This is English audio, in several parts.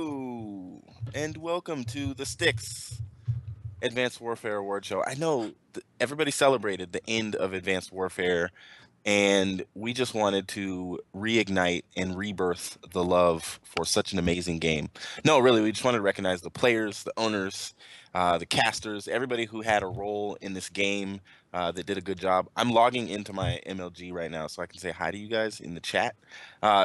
Hello, and welcome to the STiKS Advanced Warfare Award Show. I know everybody celebrated the end of Advanced Warfare, and we just wanted to reignite and rebirth the love for such an amazing game. No, really, we just wanted to recognize the players, the owners, the casters, everybody who had a role in this game that did a good job. I'm logging into my MLG right now so I can say hi to you guys in the chat.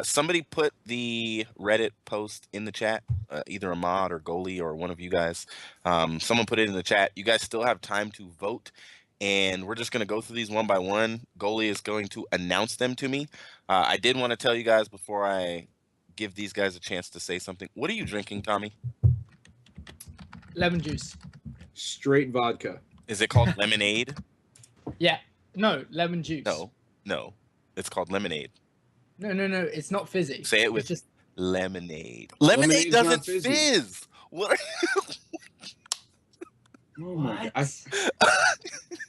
Somebody put the Reddit post in the chat, either a mod or goalie or one of you guys. Someone put it in the chat. You guys still have time to vote, and we're just going to go through these one by one. Goalie is going to announce them to me. I did want to tell you guys before I give these guys a chance to say something. What are you drinking, Tommy? Lemon juice. Straight vodka. Is it called lemonade? Yeah. No, lemon juice. No. It's called lemonade. No. It's not fizzy. Say it with it's just lemonade. Lemonade doesn't fizz. What? Oh my God.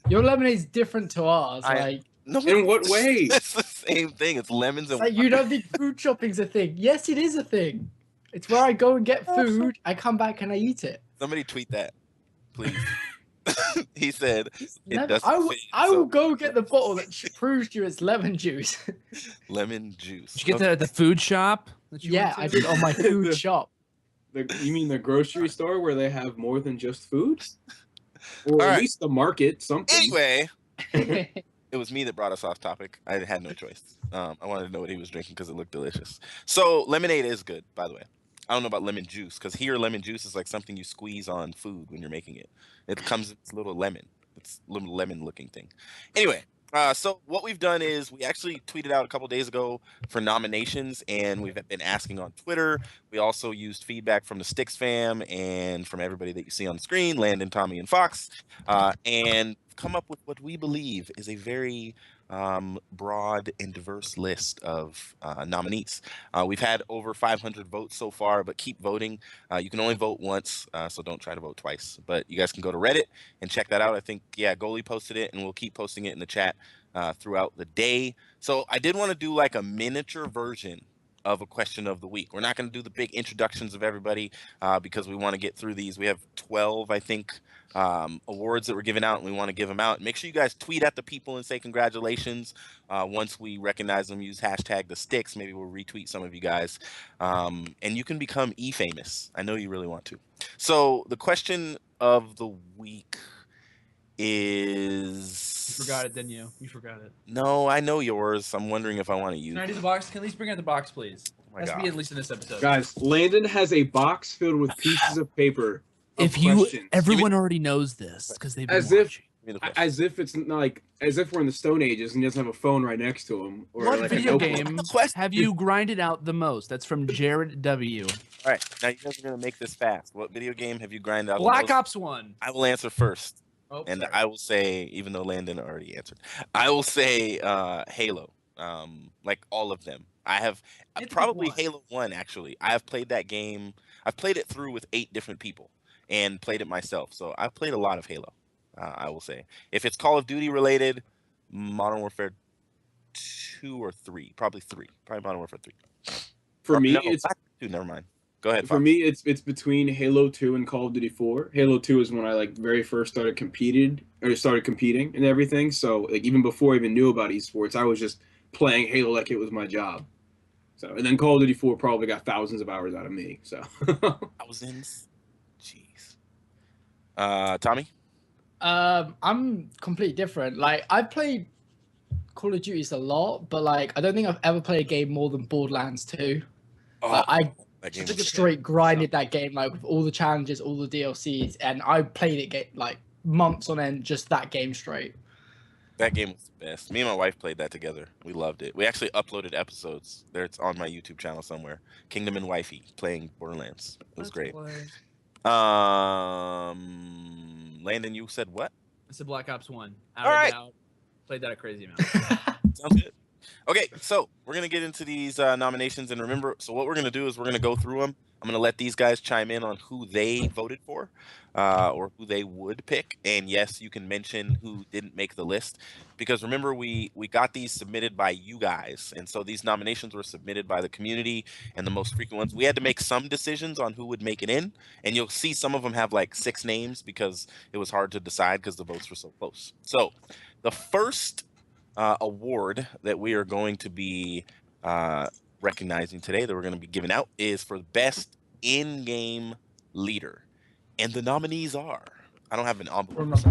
Your lemonade's different to ours. No, in what way? It's the same thing. It's lemons and like you don't think food shopping's a thing. Yes, it is a thing. It's where I go and get food, I come back and I eat it. Somebody tweet that, please. He said it doesn't I will go get the bottle that proves to you it's lemon juice. Lemon juice. Did you get the food shop? Yeah, I did on my food shop. You mean the grocery store where they have more than just food? Or at least the market, something. Anyway, it was me that brought us off topic. I had no choice. I wanted to know what he was drinking because it looked delicious. So lemonade is good, by the way. I don't know about lemon juice because here lemon juice is like something you squeeze on food when you're making it. It comes with a little lemon. It's a little lemon looking thing. Anyway, so what we've done is we actually tweeted out a couple days ago for nominations, and we've been asking on Twitter. We also used feedback from the STiKS fam and from everybody that you see on the screen, Landon, Tommy, and Fox, and come up with what we believe is a very broad and diverse list of nominees. We've had over 500 votes so far, but keep voting. You can only vote once, so don't try to vote twice. But you guys can go to Reddit and check that out. I think, yeah, Goalie posted it, and we'll keep posting it in the chat throughout the day. So I did want to do like a miniature version of a question of the week. We're not going to do the big introductions of everybody because we want to get through these. We have 12, I think, awards that we're giving out, and we want to give them out. Make sure you guys tweet at the people and say congratulations. Once we recognize them, use hashtag the STiKS. Maybe we'll retweet some of you guys, and you can become famous. I know you really want to. So the question of the week is... You forgot it, didn't you? You forgot it. No, I know yours. I'm wondering if I want to use Can I do the box? Can at least bring out the box, please? Oh Has to be at least in this episode. Guys, Landon has a box filled with pieces of paper. Everyone already knows this because they've been as if it's not like as if we're in the Stone Ages and he doesn't have a phone right next to him. Or what like video game have you grinded out the most? That's from Jared W. All right, now you guys are gonna make this fast. What video game have you grinded out? Black Ops 1. I will answer first. Oh, and sorry. I will say, even though Landon already answered, I will say Halo. Like all of them. I have probably Halo 1, actually. I have played that game. I've played it through with 8 different people and played it myself. So I've played a lot of Halo, I will say. If it's Call of Duty related, Modern Warfare 2 or 3. Probably 3. Probably Modern Warfare 3. For me, no, it's... Never mind. Go ahead. For Fox. me, it's between Halo 2 and Call of Duty 4. Halo 2 is when I very first started competing and everything. So even before I even knew about esports, I was just playing Halo like it was my job. So and then Call of Duty 4 probably got thousands of hours out of me. So thousands. Jeez. Tommy? I'm completely different. Like I've played Call of Duties a lot, but I don't think I've ever played a game more than Borderlands 2. I straight grinded that game with all the challenges, all the DLCs, and I played it months on end, just that game straight. That game was the best. Me and my wife played that together. We loved it. We actually uploaded episodes. It's on my YouTube channel somewhere. Kingdom and Wifey playing Borderlands. It was great. Landon, you said what? I said Black Ops 1. All right. Played that a crazy amount. Sounds good. Okay, so we're going to get into these nominations. And remember, so what we're going to do is we're going to go through them. I'm going to let these guys chime in on who they voted for or who they would pick. And yes, you can mention who didn't make the list, because remember, we got these submitted by you guys. And so these nominations were submitted by the community and the most frequent ones. We had to make some decisions on who would make it in. And you'll see some of them have like 6 names because it was hard to decide because the votes were so close. So the first award that we are going to be recognizing today, that we're going to be giving out, is for the best in-game leader, and the nominees are, I don't have an envelope.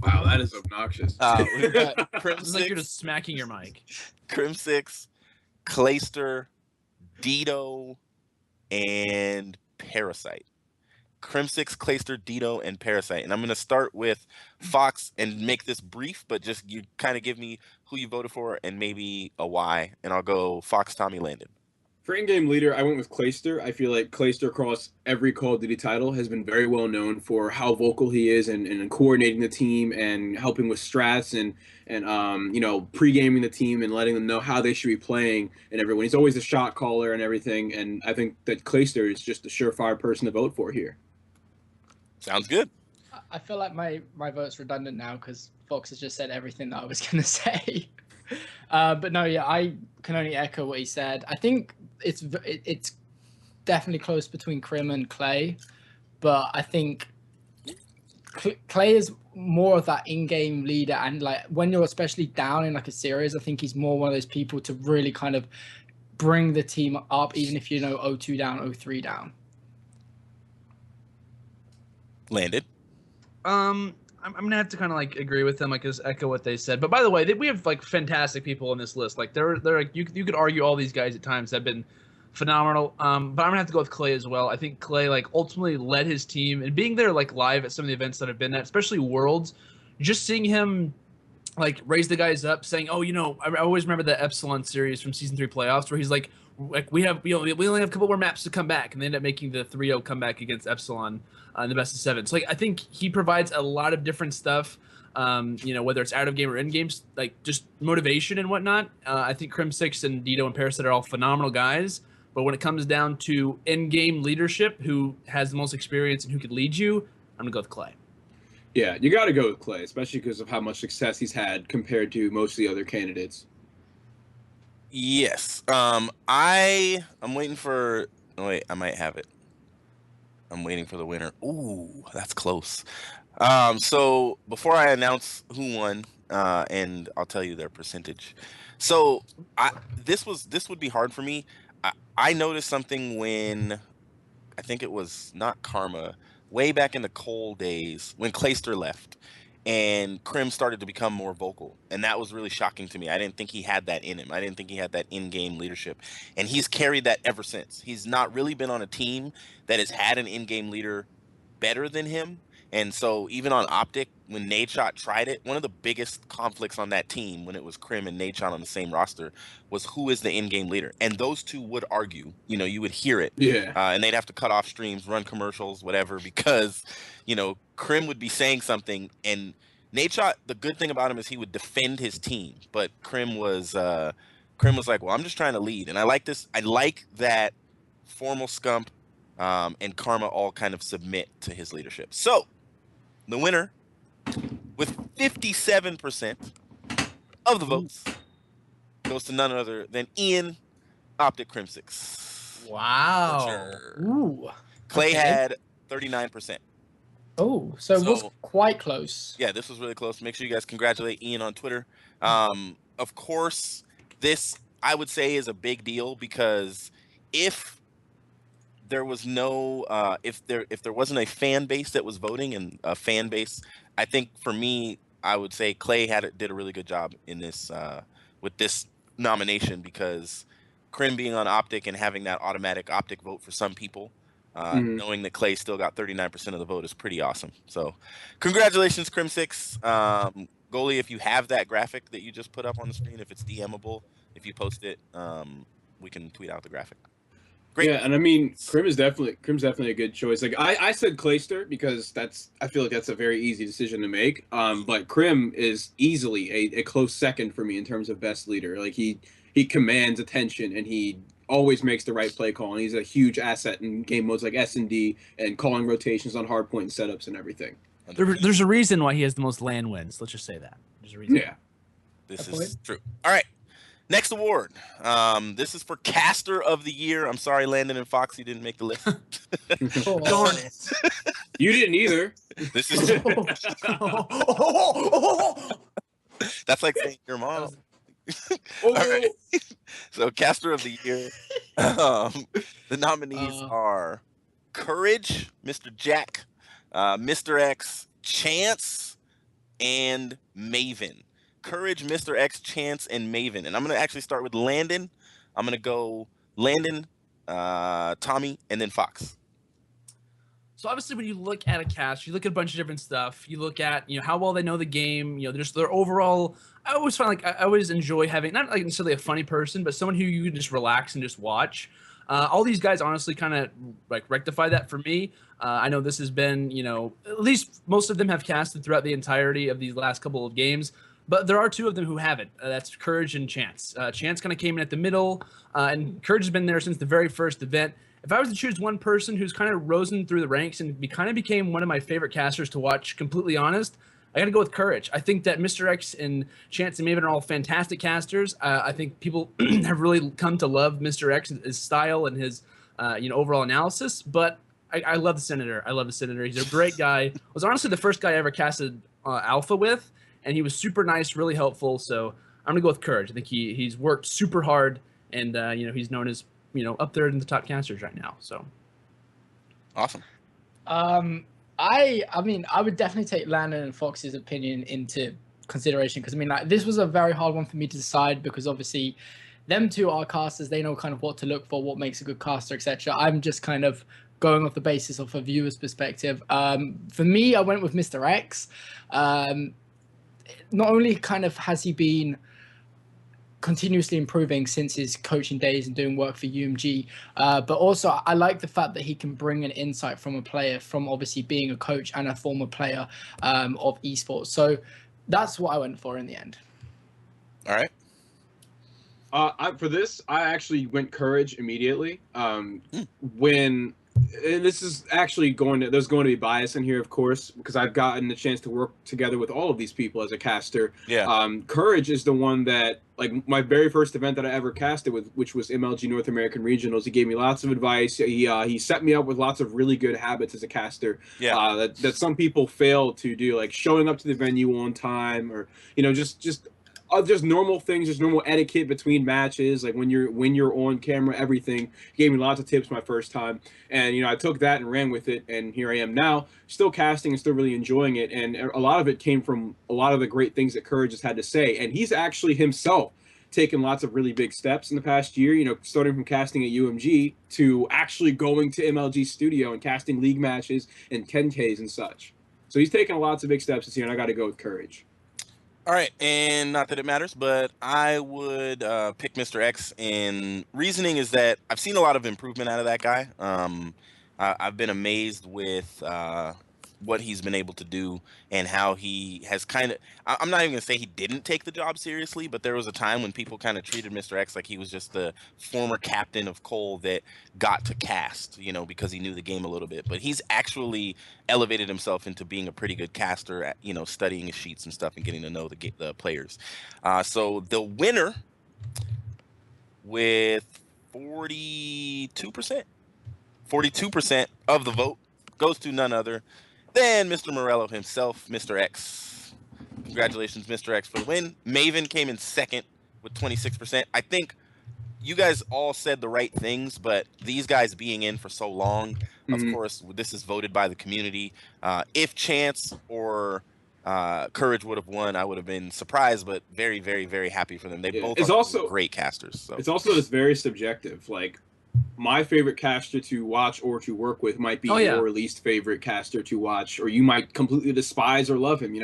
Wow, that is obnoxious. We've got It's like you're just smacking your mic. Crim6, Clayster, Dito, and Parasite. Crim6, Clayster, Dito, and Parasite. And I'm going to start with Fox and make this brief, but just you kind of give me who you voted for and maybe a why. And I'll go Fox, Tommy, Landon. For in-game leader, I went with Clayster. I feel like Clayster across every Call of Duty title has been very well known for how vocal he is and coordinating the team and helping with strats and you know, pre-gaming the team and letting them know how they should be playing and everyone. He's always a shot caller and everything, and I think that Clayster is just a surefire person to vote for here. Sounds good. I feel like my vote's redundant now because Fox has just said everything that I was going to say. But no, yeah, I can only echo what he said. I think it's definitely close between Crim and Clay, but I think Clay is more of that in-game leader, and like when you're especially down in like a series, I think he's more one of those people to really kind of bring the team up, even if you know 0-2 down, 0-3 down. Landed. I'm gonna have to kind of like agree with them, like just echo what they said. But by the way, we have like fantastic people on this list. Like they're like you could argue all these guys at times have been phenomenal. But I'm gonna have to go with Clay as well. I think Clay like ultimately led his team, and being there like live at some of the events that I've been at, especially Worlds, just seeing him like raise the guys up, saying, "Oh, you know, I always remember the Epsilon series from season 3 playoffs where he's like we only have a couple more maps to come back," and they end up making the 3-0 comeback against Epsilon in the best of 7. So like I think he provides a lot of different stuff. You know, whether it's out of game or in games, like just motivation and whatnot. I think Crim6 and Dito and Parasite are all phenomenal guys. But when it comes down to in-game leadership, who has the most experience and who could lead you, I'm gonna go with Clay. Yeah, you got to go with Clay, especially because of how much success he's had compared to most of the other candidates. Yes. I'm waiting for. Oh, wait, I might have it. I'm waiting for the winner. Ooh, that's close. So before I announce who won, and I'll tell you their percentage. So this would be hard for me. I noticed something when I think it was not Karma, way back in the Cole days when Clayster left and Crim started to become more vocal. And that was really shocking to me. I didn't think he had that in him. I didn't think he had that in-game leadership. And he's carried that ever since. He's not really been on a team that has had an in-game leader better than him. And so even on Optic, when Nadeshot tried it, one of the biggest conflicts on that team when it was Crim and Nadeshot on the same roster was who is the in-game leader. And those two would argue, you know, you would hear it. Yeah. And they'd have to cut off streams, run commercials, whatever, because, you know, Crim would be saying something and Nadeshot, the good thing about him is he would defend his team. But Crim was like, well, I'm just trying to lead. And I like this. I like that Formal, Scump, and Karma all kind of submit to his leadership. So the winner, with 57% of the votes, goes to none other than Ian Optic Crim6. Wow. Ooh. Clay had 39%. Oh, so it was quite close. Yeah, this was really close. Make sure you guys congratulate Ian on Twitter. Of course, this I would say is a big deal because if there was no if there wasn't a fan base that was voting and a fan base, I think for me I would say Clay did a really good job in this with this nomination because Crim being on Optic and having that automatic Optic vote for some people, knowing that Clay still got 39% of the vote is pretty awesome. So congratulations, Crim6. Goalie, if you have that graphic that you just put up on the screen, if it's DMable, if you post it, we can tweet out the graphic. Great. Yeah, and I mean, Crim's definitely a good choice. Like I said Clayster because I feel like that's a very easy decision to make. But Crim is easily a close second for me in terms of best leader. Like he commands attention and he always makes the right play call, and he's a huge asset in game modes like S&D and calling rotations on hardpoint setups and everything. There's a reason why he has the most LAN wins. Let's just say that. There's a reason. Yeah. This is true. All right. Next award. This is for Caster of the Year. I'm sorry, Landon and Foxy didn't make the list. Darn it. You didn't either. This is that's like saying your mom. All right. So Caster of the Year. The nominees are Courage, Mr. Jack, Mr. X, Chance, and Maven. Courage, Mr. X, Chance, and Maven. And I'm going to actually start with Landon. I'm going to go Landon, Tommy, and then Fox. So obviously when you look at a cast, you look at a bunch of different stuff. You look at, how well they know the game, just their overall. I always find I always enjoy having, not like necessarily a funny person, but someone who you can just relax and just watch. All these guys honestly kind of like rectify that for me. I know this has been, at least most of them have casted throughout the entirety of these last couple of games. But there are two of them who haven't. That's Courage and Chance. Chance kind of came in at the middle, and Courage has been there since the very first event. If I was to choose one person who's kind of risen through the ranks and kind of became one of my favorite casters to watch, completely honest, I got to go with Courage. I think that Mr. X and Chance and Maven are all fantastic casters. I think people have really come to love Mr. X, his style and his overall analysis. But I love the Senator. I love the Senator. He's a great guy. Was honestly the first guy I ever casted Alpha with, and he was super nice, really helpful. So I'm gonna go with Courage. I think he's worked super hard, and he's known as up there in the top casters right now. So awesome. I mean, I would definitely take Landon and Fox's opinion into consideration, because this was a very hard one for me to decide, because obviously them two are casters. They know kind of what to look for, what makes a good caster, etc. I'm just kind of going off the basis of a viewer's perspective. For me, I went with Mr. X. Not only kind of has he been continuously improving since his coaching days and doing work for UMG, but also I like the fact that he can bring an insight from a player, from obviously being a coach and a former player of esports. So that's what I went for in the end. All right. For this, I actually went Courage immediately. When this is actually there's going to be bias in here, of course, because I've gotten the chance to work together with all of these people as a caster. Yeah. Courage is the one that, like, my very first event that I ever casted with, which was MLG North American Regionals. He gave me lots of advice. He set me up with lots of really good habits as a caster. Yeah. That some people fail to do, like showing up to the venue on time, or just normal things, just normal etiquette between matches, like when you're on camera, everything. He gave me lots of tips my first time, and I took that and ran with it, and here I am now, still casting and still really enjoying it. And a lot of it came from a lot of the great things that Courage has had to say, and he's actually himself taken lots of really big steps in the past year, starting from casting at UMG to actually going to MLG Studio and casting league matches and 10Ks and such. So he's taken lots of big steps this year, and I got to go with Courage. All right, and not that it matters, but I would pick Mr. X, and reasoning is that I've seen a lot of improvement out of that guy. I've been amazed with what he's been able to do and how he has kind of, I'm not even gonna say he didn't take the job seriously, but there was a time when people kind of treated Mr. X like he was just the former captain of Cole that got to cast, because he knew the game a little bit. But he's actually elevated himself into being a pretty good caster at, studying his sheets and stuff and getting to know the players. So the winner with 42% of the vote goes to none other than Mr. Morello himself, Mr. X. Congratulations, Mr. X, for the win. Maven came in second with 26%. I think you guys all said the right things, but these guys being in for so long, of course, this is voted by the community. If Chance or Courage would have won, I would have been surprised, but very, very, very happy for them. They both are also great casters. So. It's also just very subjective. Like, my favorite caster to watch or to work with might be your least favorite caster to watch, or you might completely despise or love him.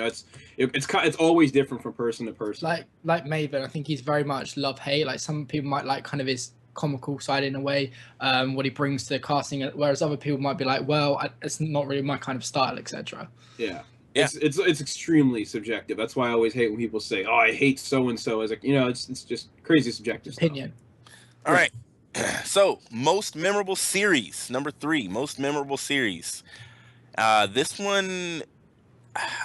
It's always different from person to person. Like Maven, I think he's very much love-hate. Like, some people might like kind of his comical side in a way, what he brings to the casting, whereas other people might be like, well, it's not really my kind of style, etc. Yeah. It's extremely subjective. That's why I always hate when people say, "Oh, I hate so and so." As like, it's just crazy subjective opinion. Stuff. All right. So, most memorable series. Number 3, most memorable series. This one,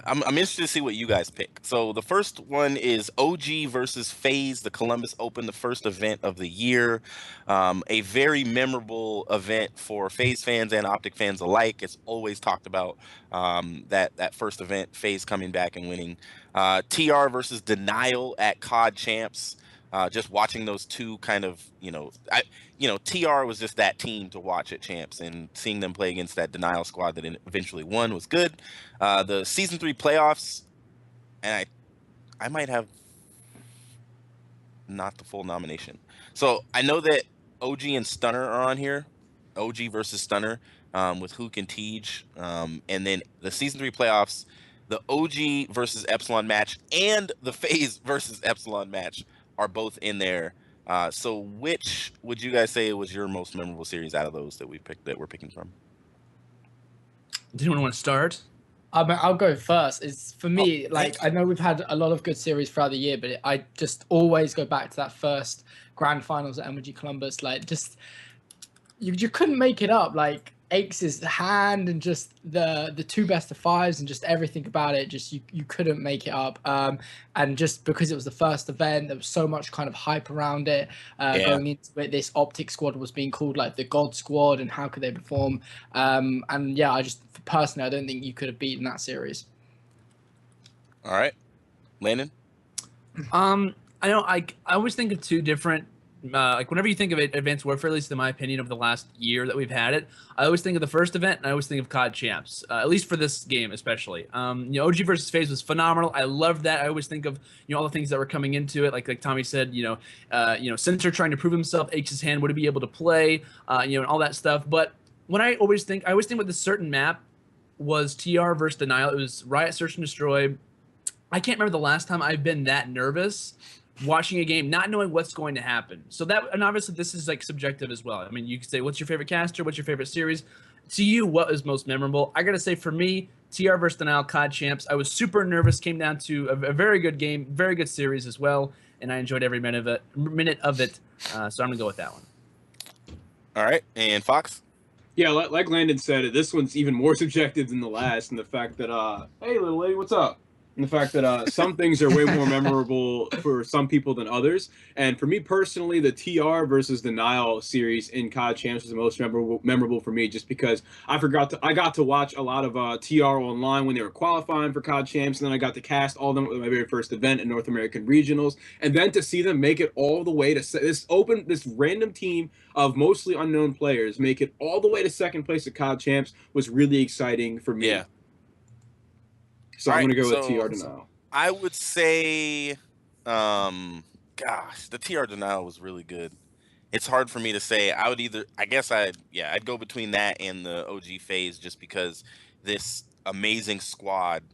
I'm interested to see what you guys pick. So the first one is OG versus FaZe, the Columbus Open, the first event of the year. A very memorable event for FaZe fans and Optic fans alike. It's always talked about that first event, FaZe coming back and winning. TR versus Denial at COD Champs. Just watching those two kind of, TR was just that team to watch at Champs, and seeing them play against that Denial squad that eventually won was good. The Season 3 playoffs, and I might have not the full nomination. So I know that OG and Stunner are on here. OG versus Stunner with Hook and Tej. And then the Season 3 playoffs, the OG versus Epsilon match and the FaZe versus Epsilon match are both in there. So which would you guys say was your most memorable series out of those that we're picking from? Does anyone want to start? I'll go first. It's for me, I know we've had a lot of good series throughout the year, but I just always go back to that first grand finals at MLG Columbus. You couldn't make it up. STiKS's hand and just the 2 best of 5s and just everything about it, just you couldn't make it up. And just because it was the first event, there was so much kind of hype around it. Going into it, this Optic squad was being called the God Squad, and how could they perform? And yeah, personally, I don't think you could have beaten that series. All right, Landon. I know I always think of 2 different. Whenever you think of Advanced Warfare, at least in my opinion, of the last year that we've had it, I always think of the first event, and I always think of COD Champs, at least for this game especially. OG versus FaZe was phenomenal. I loved that. I always think of all the things that were coming into it, like Tommy said, Sensor trying to prove himself, H's hand, would he be able to play, and all that stuff. But when I always think with a certain map was TR versus Denial. It was Riot Search and Destroy. I can't remember the last time I've been that nervous watching a game, not knowing what's going to happen. So and obviously this is subjective as well. I mean, you could say, what's your favorite caster? What's your favorite series? To you, what is most memorable? I got to say, for me, TR versus Denial, COD Champs. I was super nervous, came down to a very good game, very good series as well, and I enjoyed every minute of it. So I'm going to go with that one. All right, and Fox? Yeah, like Landon said, this one's even more subjective than the last, and the fact that, hey, little lady, what's up? And the fact that some things are way more memorable for some people than others. And for me personally, the TR versus Denial series in COD Champs was the most memorable for me, just because I got to watch a lot of TR online when they were qualifying for COD Champs, and then I got to cast all of them at my very first event in North American Regionals, and then to see them make it all the way to this random team of mostly unknown players make it all the way to second place at COD Champs was really exciting for me. Yeah. So I'm going to go with TR Denial. I would say, the TR Denial was really good. It's hard for me to say. I'd go between that and the OG FaZe, just because this amazing squad,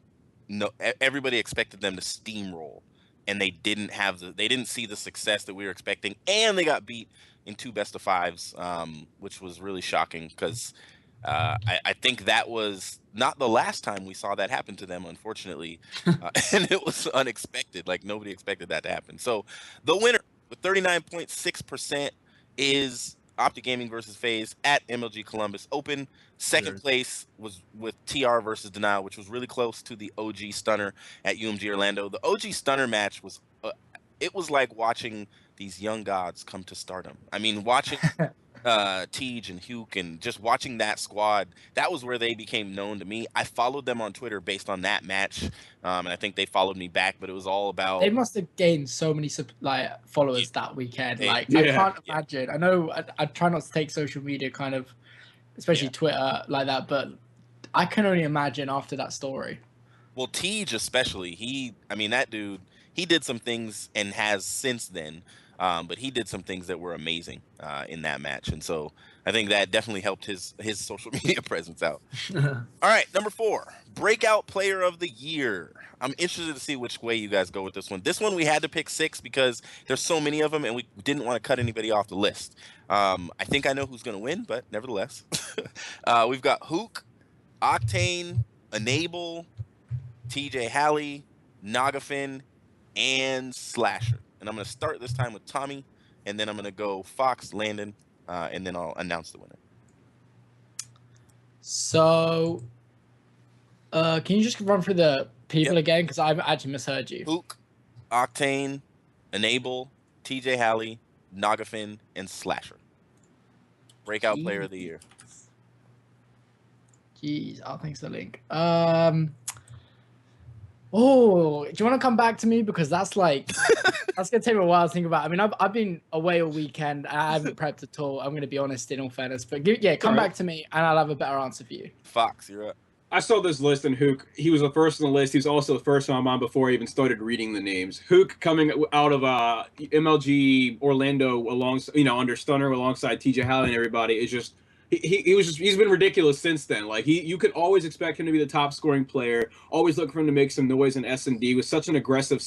everybody expected them to steamroll, and they didn't see the success that we were expecting, and they got beat in 2 best of 5s, which was really shocking, because I think that was not the last time we saw that happen to them, unfortunately, and it was unexpected. Nobody expected that to happen. So the winner with 39.6% is Optic Gaming versus FaZe at MLG Columbus Open. Second place was with TR versus Denial, which was really close to the OG Stunner at UMG Orlando. The OG Stunner match was it was like watching these young gods come to stardom. I mean, watching Tej and Huk, and just watching that squad, that was where they became known to me. I followed them on Twitter based on that match, and I think they followed me back, but it was all about... They must have gained so many followers that weekend. I can't imagine. I know I try not to take social media especially Twitter like that, but I can only imagine after that story. Well, Tej especially, that dude, he did some things and has since then, but he did some things that were amazing in that match. And so I think that definitely helped his social media presence out. All right, number 4, Breakout Player of the Year. I'm interested to see which way you guys go with this one. This one we had to pick 6 because there's so many of them, and we didn't want to cut anybody off the list. I think I know who's going to win, but nevertheless. We've got Hook, Octane, Enable, TJ Halley, Nagafin, and Slasher. And I'm going to start this time with Tommy, and then I'm going to go Fox, Landon, and then I'll announce the winner. So, can you just run through the people again? Because I've actually misheard you. Hook, Octane, Enable, TJ Halley, Nagafin, and Slasher. Breakout Player of the Year. Jeez, I'll thanks the link. Oh, do you want to come back to me? Because that's like, that's going to take me a while to think about. I mean, I've been away all weekend. And I haven't prepped at all. I'm going to be honest, in all fairness. But come back to me and I'll have a better answer for you. Fox, you're up. I saw this list and Hook, he was the first on the list. He was also the first on my mind before I even started reading the names. Hook coming out of MLG Orlando under Stunner alongside TJ Halley and everybody is just, he's been ridiculous since then. Like you could always expect him to be the top scoring player, always look for him to make some noise in S&D with such an aggressive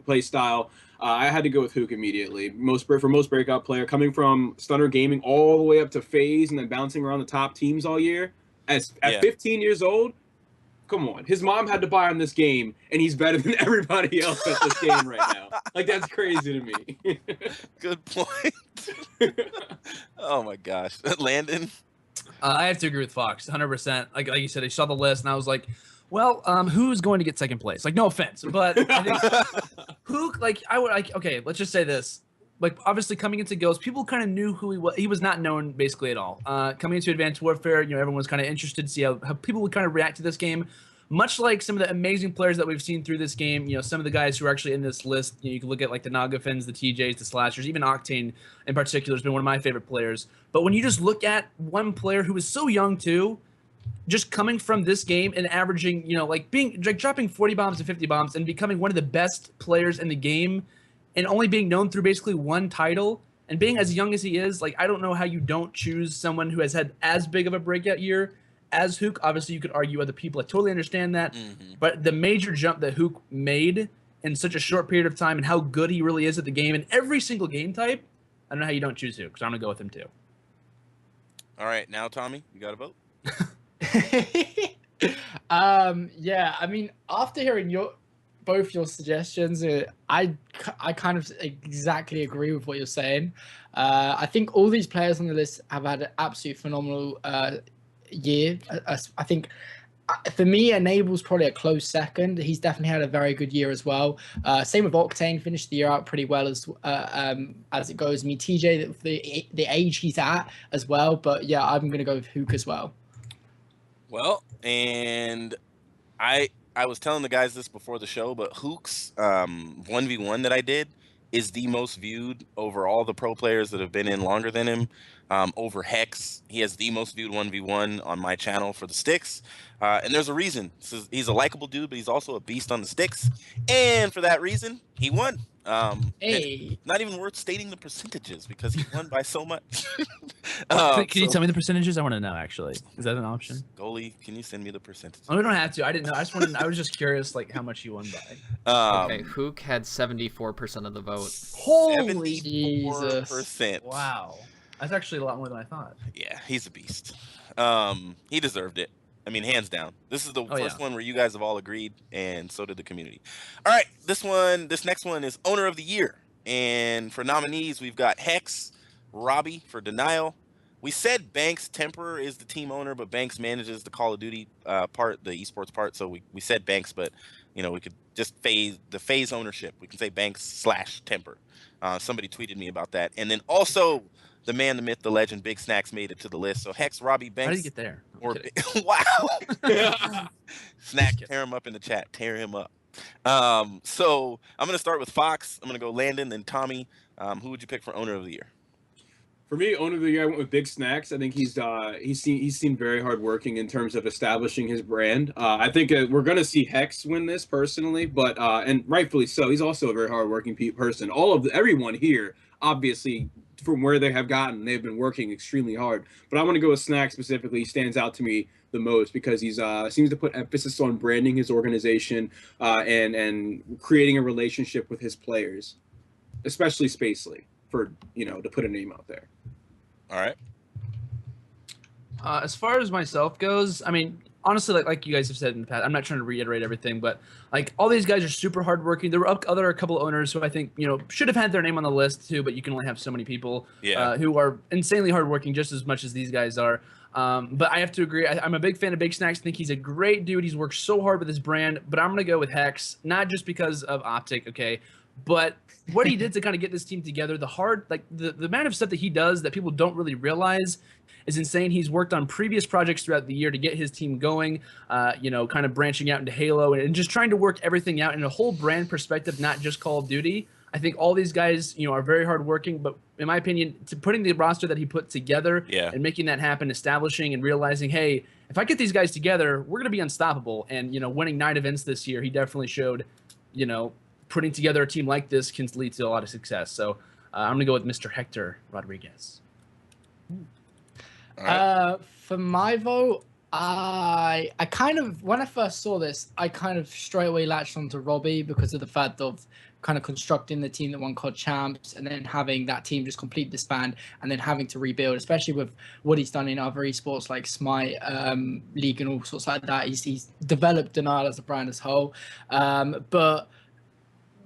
play style. I had to go with Hook immediately. For most breakout player, coming from Stunner Gaming all the way up to FaZe and then bouncing around the top teams all year. At 15 years old, come on. His mom had to buy him this game, and he's better than everybody else at this game right now. Like, that's crazy to me. Good point. Oh, my gosh. Landon? I have to agree with Fox, 100%. Like you said, I saw the list, and I was like, well, who's going to get second place? Like, no offense, but I think who, like, okay, let's just say this. Like, obviously, coming into Ghost, people kind of knew who he was. He was not known, basically, at all. Coming into Advanced Warfare, everyone was kind of interested to see how people would kind of react to this game. Much like some of the amazing players that we've seen through this game, some of the guys who are actually in this list, you can look at, like, the Nagafins, the TJs, the Slashers, even Octane in particular has been one of my favorite players. But when you just look at one player who is so young, too, just coming from this game and averaging, dropping 40 bombs and 50 bombs and becoming one of the best players in the game, and only being known through basically one title, and being as young as he is, like, I don't know how you don't choose someone who has had as big of a breakout year as Hook. Obviously, you could argue other people. I totally understand that. Mm-hmm. But the major jump that Hook made in such a short period of time and how good he really is at the game in every single game type, I don't know how you don't choose Hook, because I'm going to go with him too. All right, now, Tommy, you got a vote? Yeah, I mean, after hearing both your suggestions, I kind of exactly agree with what you're saying. I think all these players on the list have had an absolute phenomenal year. I think for me, Enable's probably a close second. He's definitely had a very good year as well. Same with Octane, finished the year out pretty well as it goes. I mean, TJ, the age he's at as well. But yeah, I'm going to go with Hook as well. Well, and I was telling the guys this before the show, but Hook's 1v1 that I did is the most viewed over all the pro players that have been in longer than him. Over Hex, he has the most viewed 1v1 on my channel for the STiKS. And there's a reason. He's a likable dude, but he's also a beast on the STiKS. And for that reason, he won. Hey. Not even worth stating the percentages because he won by so much. Can you tell me the percentages? I want to know, actually. Is that an option? Goalie, can you send me the percentages? Oh, we don't have to. I didn't know. I was just curious, like, how much he won by. Okay, Hook had 74% of the vote. Holy Jesus. 74%. Wow. That's actually a lot more than I thought. Yeah, he's a beast. He deserved it. I mean, hands down. This is the first one where you guys have all agreed, and so did the community. All right, this next one is Owner of the Year. And for nominees, we've got Hex, Robbie for Denial. We said Banks Temper is the team owner, but Banks manages the Call of Duty part, the esports part. So we said Banks, but we could just phase ownership. We can say Banks/Temper. Somebody tweeted me about that. And then also the man, the myth, the legend, Big Snacks made it to the list. So Hex, Robbie, Banks. How did he get there? Wow. Snack, tear him up in the chat. Tear him up. So I'm going to start with Fox. I'm going to go Landon, then Tommy. Who would you pick for Owner of the Year? For me, Owner of the Year, I went with Big Snacks. I think he's seemed very hardworking in terms of establishing his brand. I think we're going to see Hex win this personally, but and rightfully so. He's also a very hardworking person. Everyone here, obviously, from where they have gotten, they've been working extremely hard. But I want to go with Snack specifically. He stands out to me the most because he's seems to put emphasis on branding his organization and creating a relationship with his players, especially Spacely, for to put a name out there. All right. As far as myself goes, I mean, honestly, like you guys have said in the past, I'm not trying to reiterate everything, but like all these guys are super hardworking. There were a couple of owners who I think should have had their name on the list too, but you can only have so many people who are insanely hardworking just as much as these guys are. But I have to agree. I'm a big fan of Big Snacks. I think he's a great dude. He's worked so hard with his brand, but I'm gonna go with Hex, not just because of Optic, okay, but what he did to kind of get this team together. The amount of stuff that he does that people don't really realize is insane. He's worked on previous projects throughout the year to get his team going, kind of branching out into Halo and just trying to work everything out in a whole brand perspective, not just Call of Duty. I think all these guys, are very hardworking, but in my opinion, putting the roster that he put together and making that happen, establishing and realizing, hey, if I get these guys together, we're going to be unstoppable. And, winning 9 events this year, he definitely showed, putting together a team like this can lead to a lot of success. So I'm going to go with Mr. Hector Rodriguez. For my vote, I kind of, when I first saw this, I kind of straight away latched onto Robbie because of the fact of kind of constructing the team that won COD champs and then having that team just complete disband and then having to rebuild, especially with what he's done in other esports like Smite League and all sorts like that. He's developed Denial as a brand as a whole. But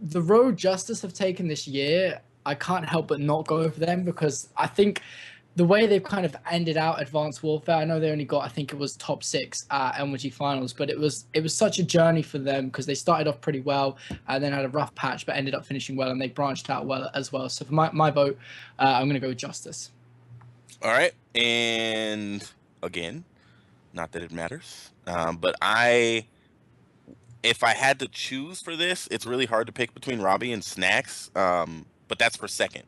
the road Justice have taken this year, I can't help but not go over them because I think the way they've kind of ended out Advanced Warfare, I know they only got, I think it was top 6 at LMG Finals, but it was such a journey for them because they started off pretty well and then had a rough patch, but ended up finishing well and they branched out well as well. So for my vote, I'm going to go with Justice. All right. And again, not that it matters, but if I had to choose for this, it's really hard to pick between Robbie and Snacks, but that's for second.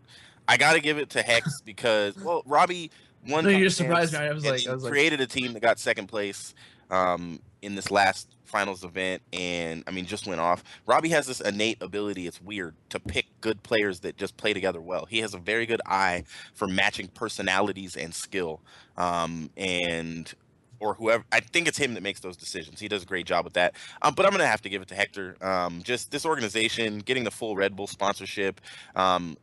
I got to give it to Hex because, well, Robbie won. No, you just surprised me. I was created a team that got second place in this last finals event, and I mean, just went off. Robbie has this innate ability. It's weird to pick good players that just play together well. He has a very good eye for matching personalities and skill, or whoever. I think it's him that makes those decisions. He does a great job with that. But I'm going to have to give it to Hector. Just this organization, getting the full Red Bull sponsorship,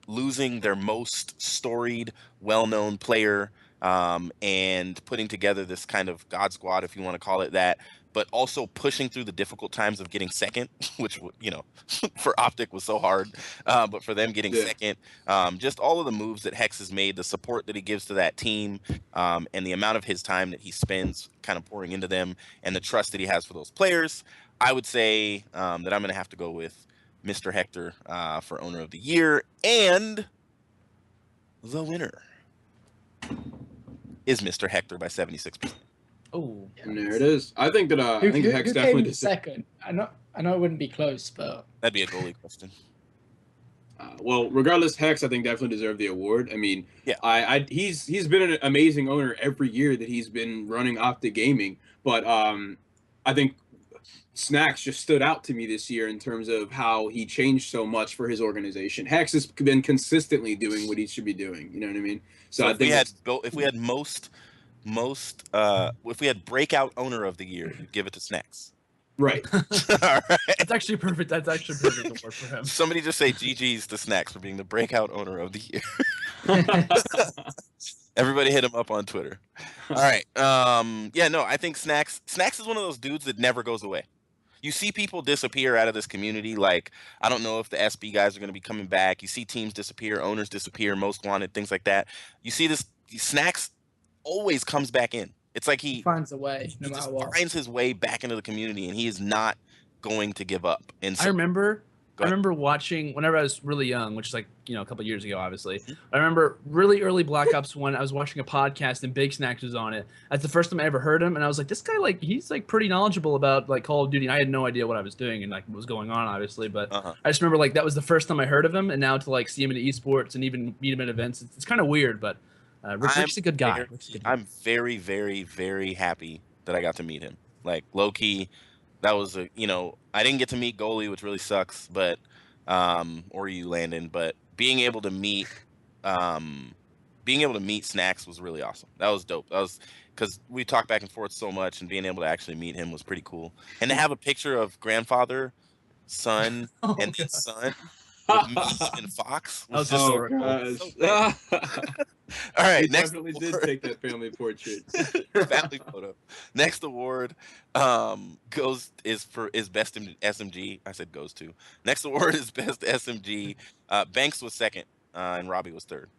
losing their most storied, well-known player, and putting together this kind of God squad, if you want to call it that, but also pushing through the difficult times of getting second, which, for Optic was so hard, but for them getting second, just all of the moves that Hex has made, the support that he gives to that team, and the amount of his time that he spends kind of pouring into them, and the trust that he has for those players, I would say that I'm going to have to go with Mr. Hector for Owner of the Year, and the winner is Mr. Hector by 76%. Oh, and there it is. I think that I think Hex definitely did second. I know it wouldn't be close, but that'd be a goalie question. Well, regardless, Hex I think definitely deserved the award. I mean, he's been an amazing owner every year that he's been running Optic Gaming, but I think Snacks just stood out to me this year in terms of how he changed so much for his organization. Hex has been consistently doing what he should be doing. You know what I mean? So I think if we had Breakout Owner of the Year, you'd give it to Snacks. Right. All right. That's actually perfect. That's actually perfect award for him. Somebody just say GG's to Snacks for being the Breakout Owner of the Year. Everybody hit him up on Twitter. All right. I think Snacks is one of those dudes that never goes away. You see people disappear out of this community. Like, I don't know if the SB guys are going to be coming back. You see teams disappear, owners disappear, most wanted, these like that. You see this, Snacks always comes back in. It's like he finds a way, no matter what. Finds his way back into the community, and he is not going to give up. And so, I remember watching whenever I was really young, which is like, a couple years ago, obviously. I remember really early Black Ops 1, I was watching a podcast and Big Snacks was on it. That's the first time I ever heard him, and I was like, this guy, like, he's like pretty knowledgeable about like Call of Duty, and I had no idea what I was doing and like what was going on, obviously. But I just remember like that was the first time I heard of him, and now to like see him in esports and even meet him at events, it's kind of weird, but Rick's a good guy. I'm very, very, very happy that I got to meet him. Like, low key, that was I didn't get to meet Goalie, which really sucks, but or you, Landon, but being able to meet Snacks was really awesome. That was dope. That was because we talked back and forth so much, and being able to actually meet him was pretty cool. And to have a picture of grandfather, son, and son, with me and Fox was just historical. so all right, He next definitely award. did take that family portrait. Family photo. Next award is best SMG. I said goes to. Next award is best SMG. Banks was second, and Robbie was third.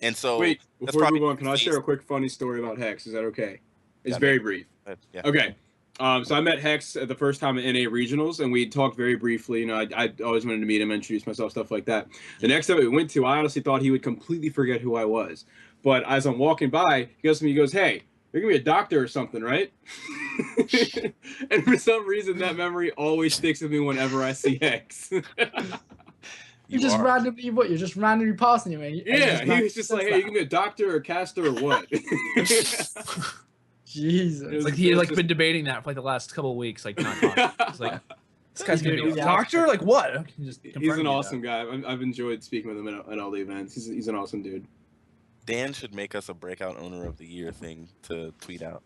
And so Wait, that's before we probably move on, can I share a quick funny story about Hex? Is that okay? It's Yeah, very man. brief. Yeah. Okay. So I met Hex the first time at NA Regionals, and we talked very briefly. You know, I always wanted to meet him, introduce myself, stuff like that. The next time we went to, I honestly thought he would completely forget who I was. But as I'm walking by, he goes to me, he goes, "Hey, you're gonna be a doctor or something, right?" And for some reason, that memory always sticks with me whenever I see Hex. You're just randomly passing him. Yeah, he was just like, "Hey, you can be a doctor or caster or what?" Jesus, It's like he had like been debating that for like the last couple of weeks, like not talking. It's like this guy's gonna be a doctor, like what? He's an awesome guy. I've enjoyed speaking with him at all the events. He's an awesome dude. Dan should make us a Breakout Owner of the Year thing to tweet out.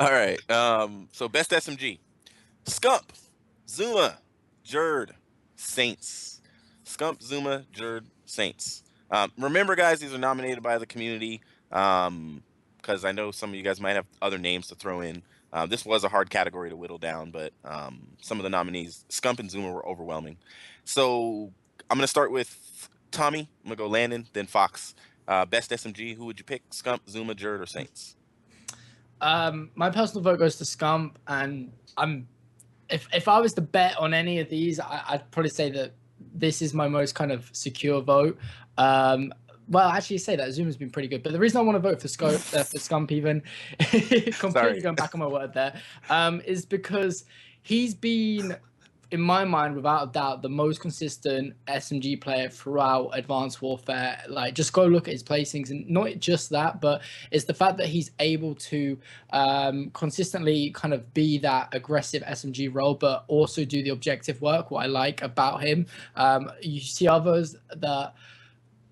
All right. So best SMG: Scump, Zuma, Jerd, Saints. Scump, Zuma, Jerd, Saints. Remember, guys, these are nominated by the community. Because I know some of you guys might have other names to throw in. This was a hard category to whittle down, but some of the nominees, Scump and Zuma, were overwhelming. So I'm going to start with Tommy. I'm going to go Landon, then Fox. Best SMG, who would you pick? Scump, Zuma, Jerd, or Saints? My personal vote goes to Scump, and if I was to bet on any of these, I'd probably say that this is my most kind of secure vote. Well, actually, say that Zuma's been pretty good, but the reason I want to vote for Scump, even completely going back on my word there, is because he's been, in my mind, without a doubt, the most consistent SMG player throughout Advanced Warfare. Like, just go look at his placings, and not just that, but it's the fact that he's able to consistently kind of be that aggressive SMG role, but also do the objective work. What I like about him, you see others that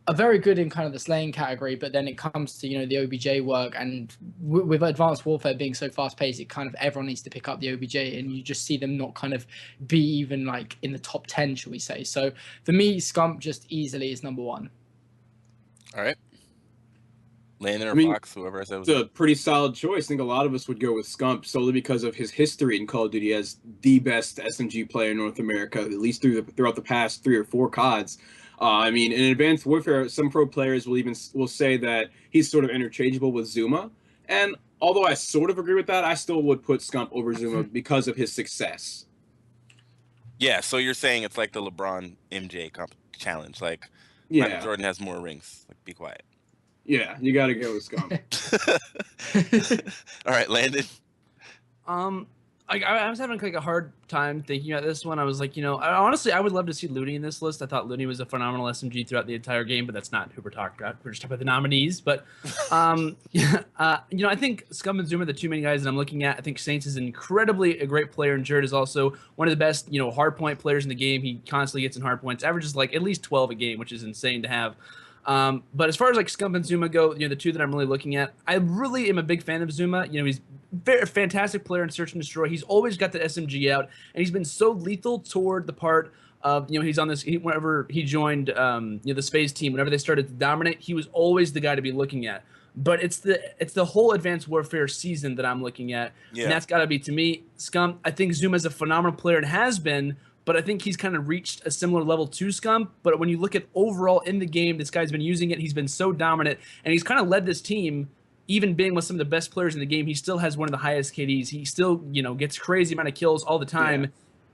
are very good in kind of the slaying category, but then it comes to, you know, the OBJ work, and with Advanced Warfare being so fast paced, it kind of everyone needs to pick up the OBJ, and you just see them not kind of be even like in the top 10, shall we say. So for me, Scump just easily is number one. All right. Landon or Fox, whoever I said was it's a pretty solid choice. I think a lot of us would go with Scump solely because of his history in Call of Duty as the best SMG player in North America, at least throughout the past 3 or 4 CODs. I mean, in Advanced Warfare, some pro players will say that he's sort of interchangeable with Zuma. And although I sort of agree with that, I still would put Scump over Zuma because of his success. Yeah, so you're saying it's like the LeBron MJ challenge. Like, yeah, Michael Jordan has more rings. Like, be quiet. Yeah, you got to go with Scump. All right, Landon. I was having like a hard time thinking about this one. I was like, you know, honestly, I would love to see Looney in this list. I thought Looney was a phenomenal SMG throughout the entire game, but that's not who we're talking about. We're just talking about the nominees. But, you know, I think Scum and Zuma are the 2 main guys that I'm looking at. I think Saints is incredibly a great player, and Jerd is also one of the best, you know, hardpoint players in the game. He constantly gets in hardpoints, averages like at least 12 a game, which is insane to have. But as far as like Scump and Zuma go, you know, the 2 that I'm really looking at, I really am a big fan of Zuma. You know, he's very fantastic player in Search and Destroy. He's always got the SMG out, and he's been so lethal toward the part of, you know, he's on this, whenever he joined, you know, the Space team, whenever they started to dominate, he was always the guy to be looking at. But it's the whole Advanced Warfare season that I'm looking at. Yeah. And that's got to be, to me, Scump. I think Zuma's a phenomenal player and has been, but I think he's kind of reached a similar level to Scump. But when you look at overall in the game, this guy's been using it. He's been so dominant, and he's kind of led this team, even being with some of the best players in the game. He still has one of the highest KDs. He still, you know, gets crazy amount of kills all the time. Yeah.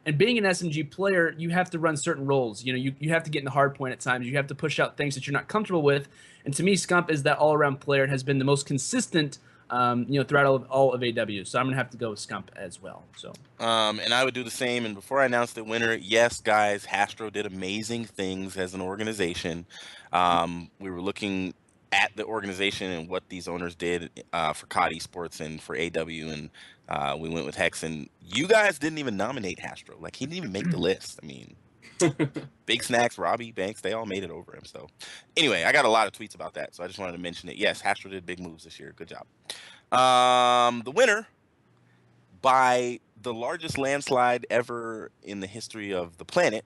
And being an SMG player, you have to run certain roles. You know, you have to get in the hard point at times. You have to push out things that you're not comfortable with. And to me, Scump is that all-around player and has been the most consistent, you know, throughout all of AW. So I'm going to have to go with Scump as well. So, and I would do the same. And before I announced the winner, yes, guys, Hastro did amazing things as an organization. We were looking at the organization and what these owners did for COD Esports and for AW, and we went with Hex. And you guys didn't even nominate Hastro. Like, he didn't even make the list. I mean, Big Snacks, Robbie, Banks, they all made it over him. So anyway, I got a lot of tweets about that, so I just wanted to mention it. Yes, Hastro did big moves this year. Good job. The winner by the largest landslide ever in the history of the planet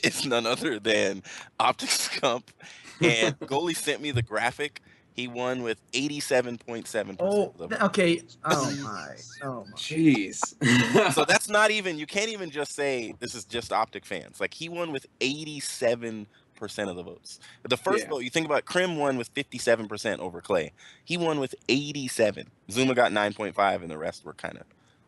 is none other than Optic Scump. And Goalie sent me the graphic. He won with 87.7%. Oh, of the vote. okay. Oh my. Jeez. So that's not even, you can't even just say this is just Optic fans. Like, he won with 87% of the votes. The first vote, you think about Krim won with 57% over Clay. He won with 87. Zuma got 9.5, and the rest were kind of.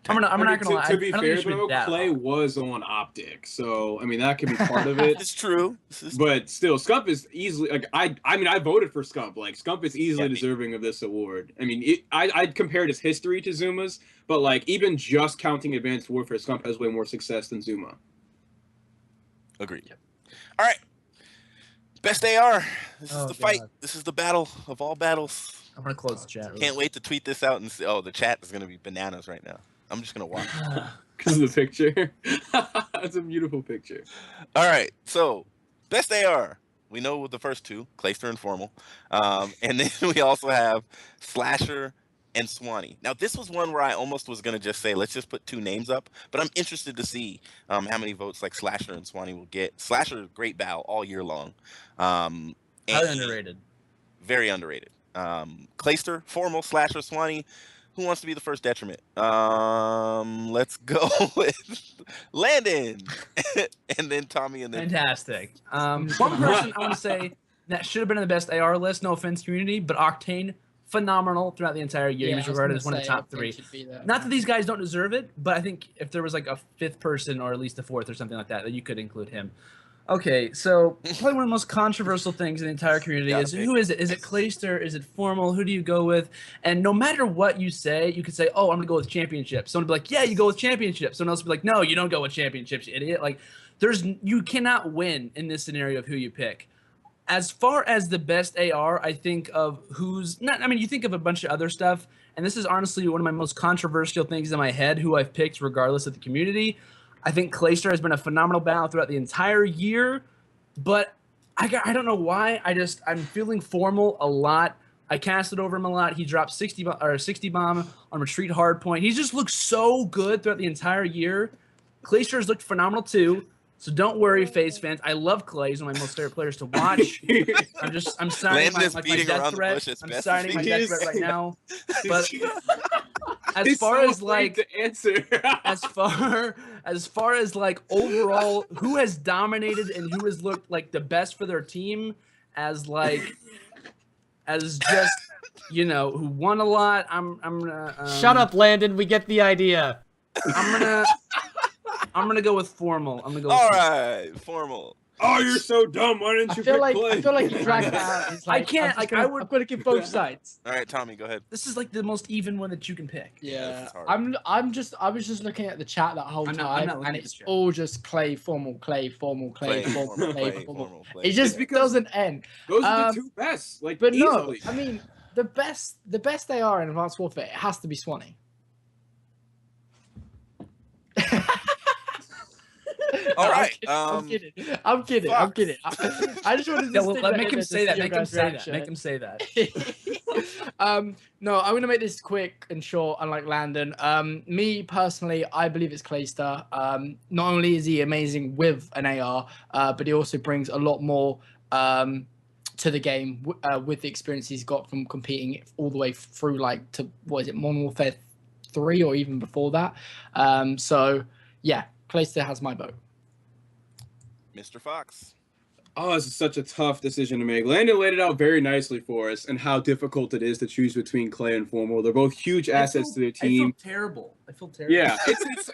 I'm not gonna lie. To be I don't fair, think it should be though, that Clay high. was on Optic, so I mean that could be part of it. It's true. But still, Scump is easily like I mean I voted for Scump. Like Scump is easily Yeah, deserving of this award. I mean I'd compared his history to Zuma's, but like even just counting Advanced Warfare, Scump has way more success than Zuma. Agreed. Yep. All right. Best AR. This is the fight. God. This is the battle of all battles. I'm gonna close the chat. Can't wait to tweet this out and see. Oh, the chat is gonna be bananas right now. I'm just gonna watch. Because of the picture. That's a beautiful picture. All right. So, best AR. We know the first two, Clayster and Formal. And then we also have Slasher and Swanee. Now, this was one where I almost was going to just say, let's just put two names up. But I'm interested to see how many votes like Slasher and Swanee will get. Slasher, great battle all year long. Highly underrated. Very underrated. Clayster, Formal, Slasher, Swanee. Who wants to be the first detriment? Let's go with Landon, and then Tommy, and then Fantastic. One person I want to say that should have been in the best AR list. No offense, community, but Octane, phenomenal throughout the entire year. He was regarded as one of the top three. Not that these guys don't deserve it, but I think if there was like a fifth person or at least a fourth or something like that, you could include him. Okay, so probably one of the most controversial things in the entire community is who is it? Is it Clayster? Is it Formal? Who do you go with? And no matter what you say, you could say, "Oh, I'm gonna go with Championship." Someone would be like, "Yeah, you go with Championship." Someone else would be like, "No, you don't go with Championships, you idiot." Like, you cannot win in this scenario of who you pick. As far as the best AR, I think of you think of a bunch of other stuff, and this is honestly one of my most controversial things in my head, who I've picked regardless of the community. I think Clayster has been a phenomenal battle throughout the entire year, but I don't know why. I'm feeling Formal a lot. I casted over him a lot. He dropped 60 bomb on retreat hardpoint. He just looks so good throughout the entire year. Clayster has looked phenomenal too. So don't worry, FaZe fans. I love Clay. He's one of my most favorite players to watch. I'm signing my death threat. I'm signing my death threat right now. But as far as like answer. as far as like overall who has dominated and who has looked like the best for their team as just who won a lot, I'm gonna Shut up, Landon. We get the idea. I'm gonna go with Formal. I'm gonna go. All right, Formal. Oh, you're so dumb. Why didn't you pick Clay? I feel like you dragged it out. It's like, I can't. I'm gonna give both sides. All right, Tommy, go ahead. This is like the most even one that you can pick. Yeah, I was just looking at the chat that whole time, and it's all just Clay, Formal, Clay, Formal, Clay, Formal, Clay, Formal. It just doesn't end. Those are the two best. Like, but easily. no, I mean the best they are in Advanced Warfare. It has to be Swanee. All right. I'm kidding. I just wanted to make him say that. Make him say that. No, I'm gonna make this quick and short, unlike Landon. Me personally, I believe it's Clayster. Not only is he amazing with an AR, but he also brings a lot more to the game with the experience he's got from competing all the way through to Modern Warfare 3 or even before that. So yeah, Clayster has my vote. Mr. Fox. Oh, this is such a tough decision to make. Landon laid it out very nicely for us and how difficult it is to choose between Clay and Formal. They're both huge assets to their team. I feel terrible. Yeah,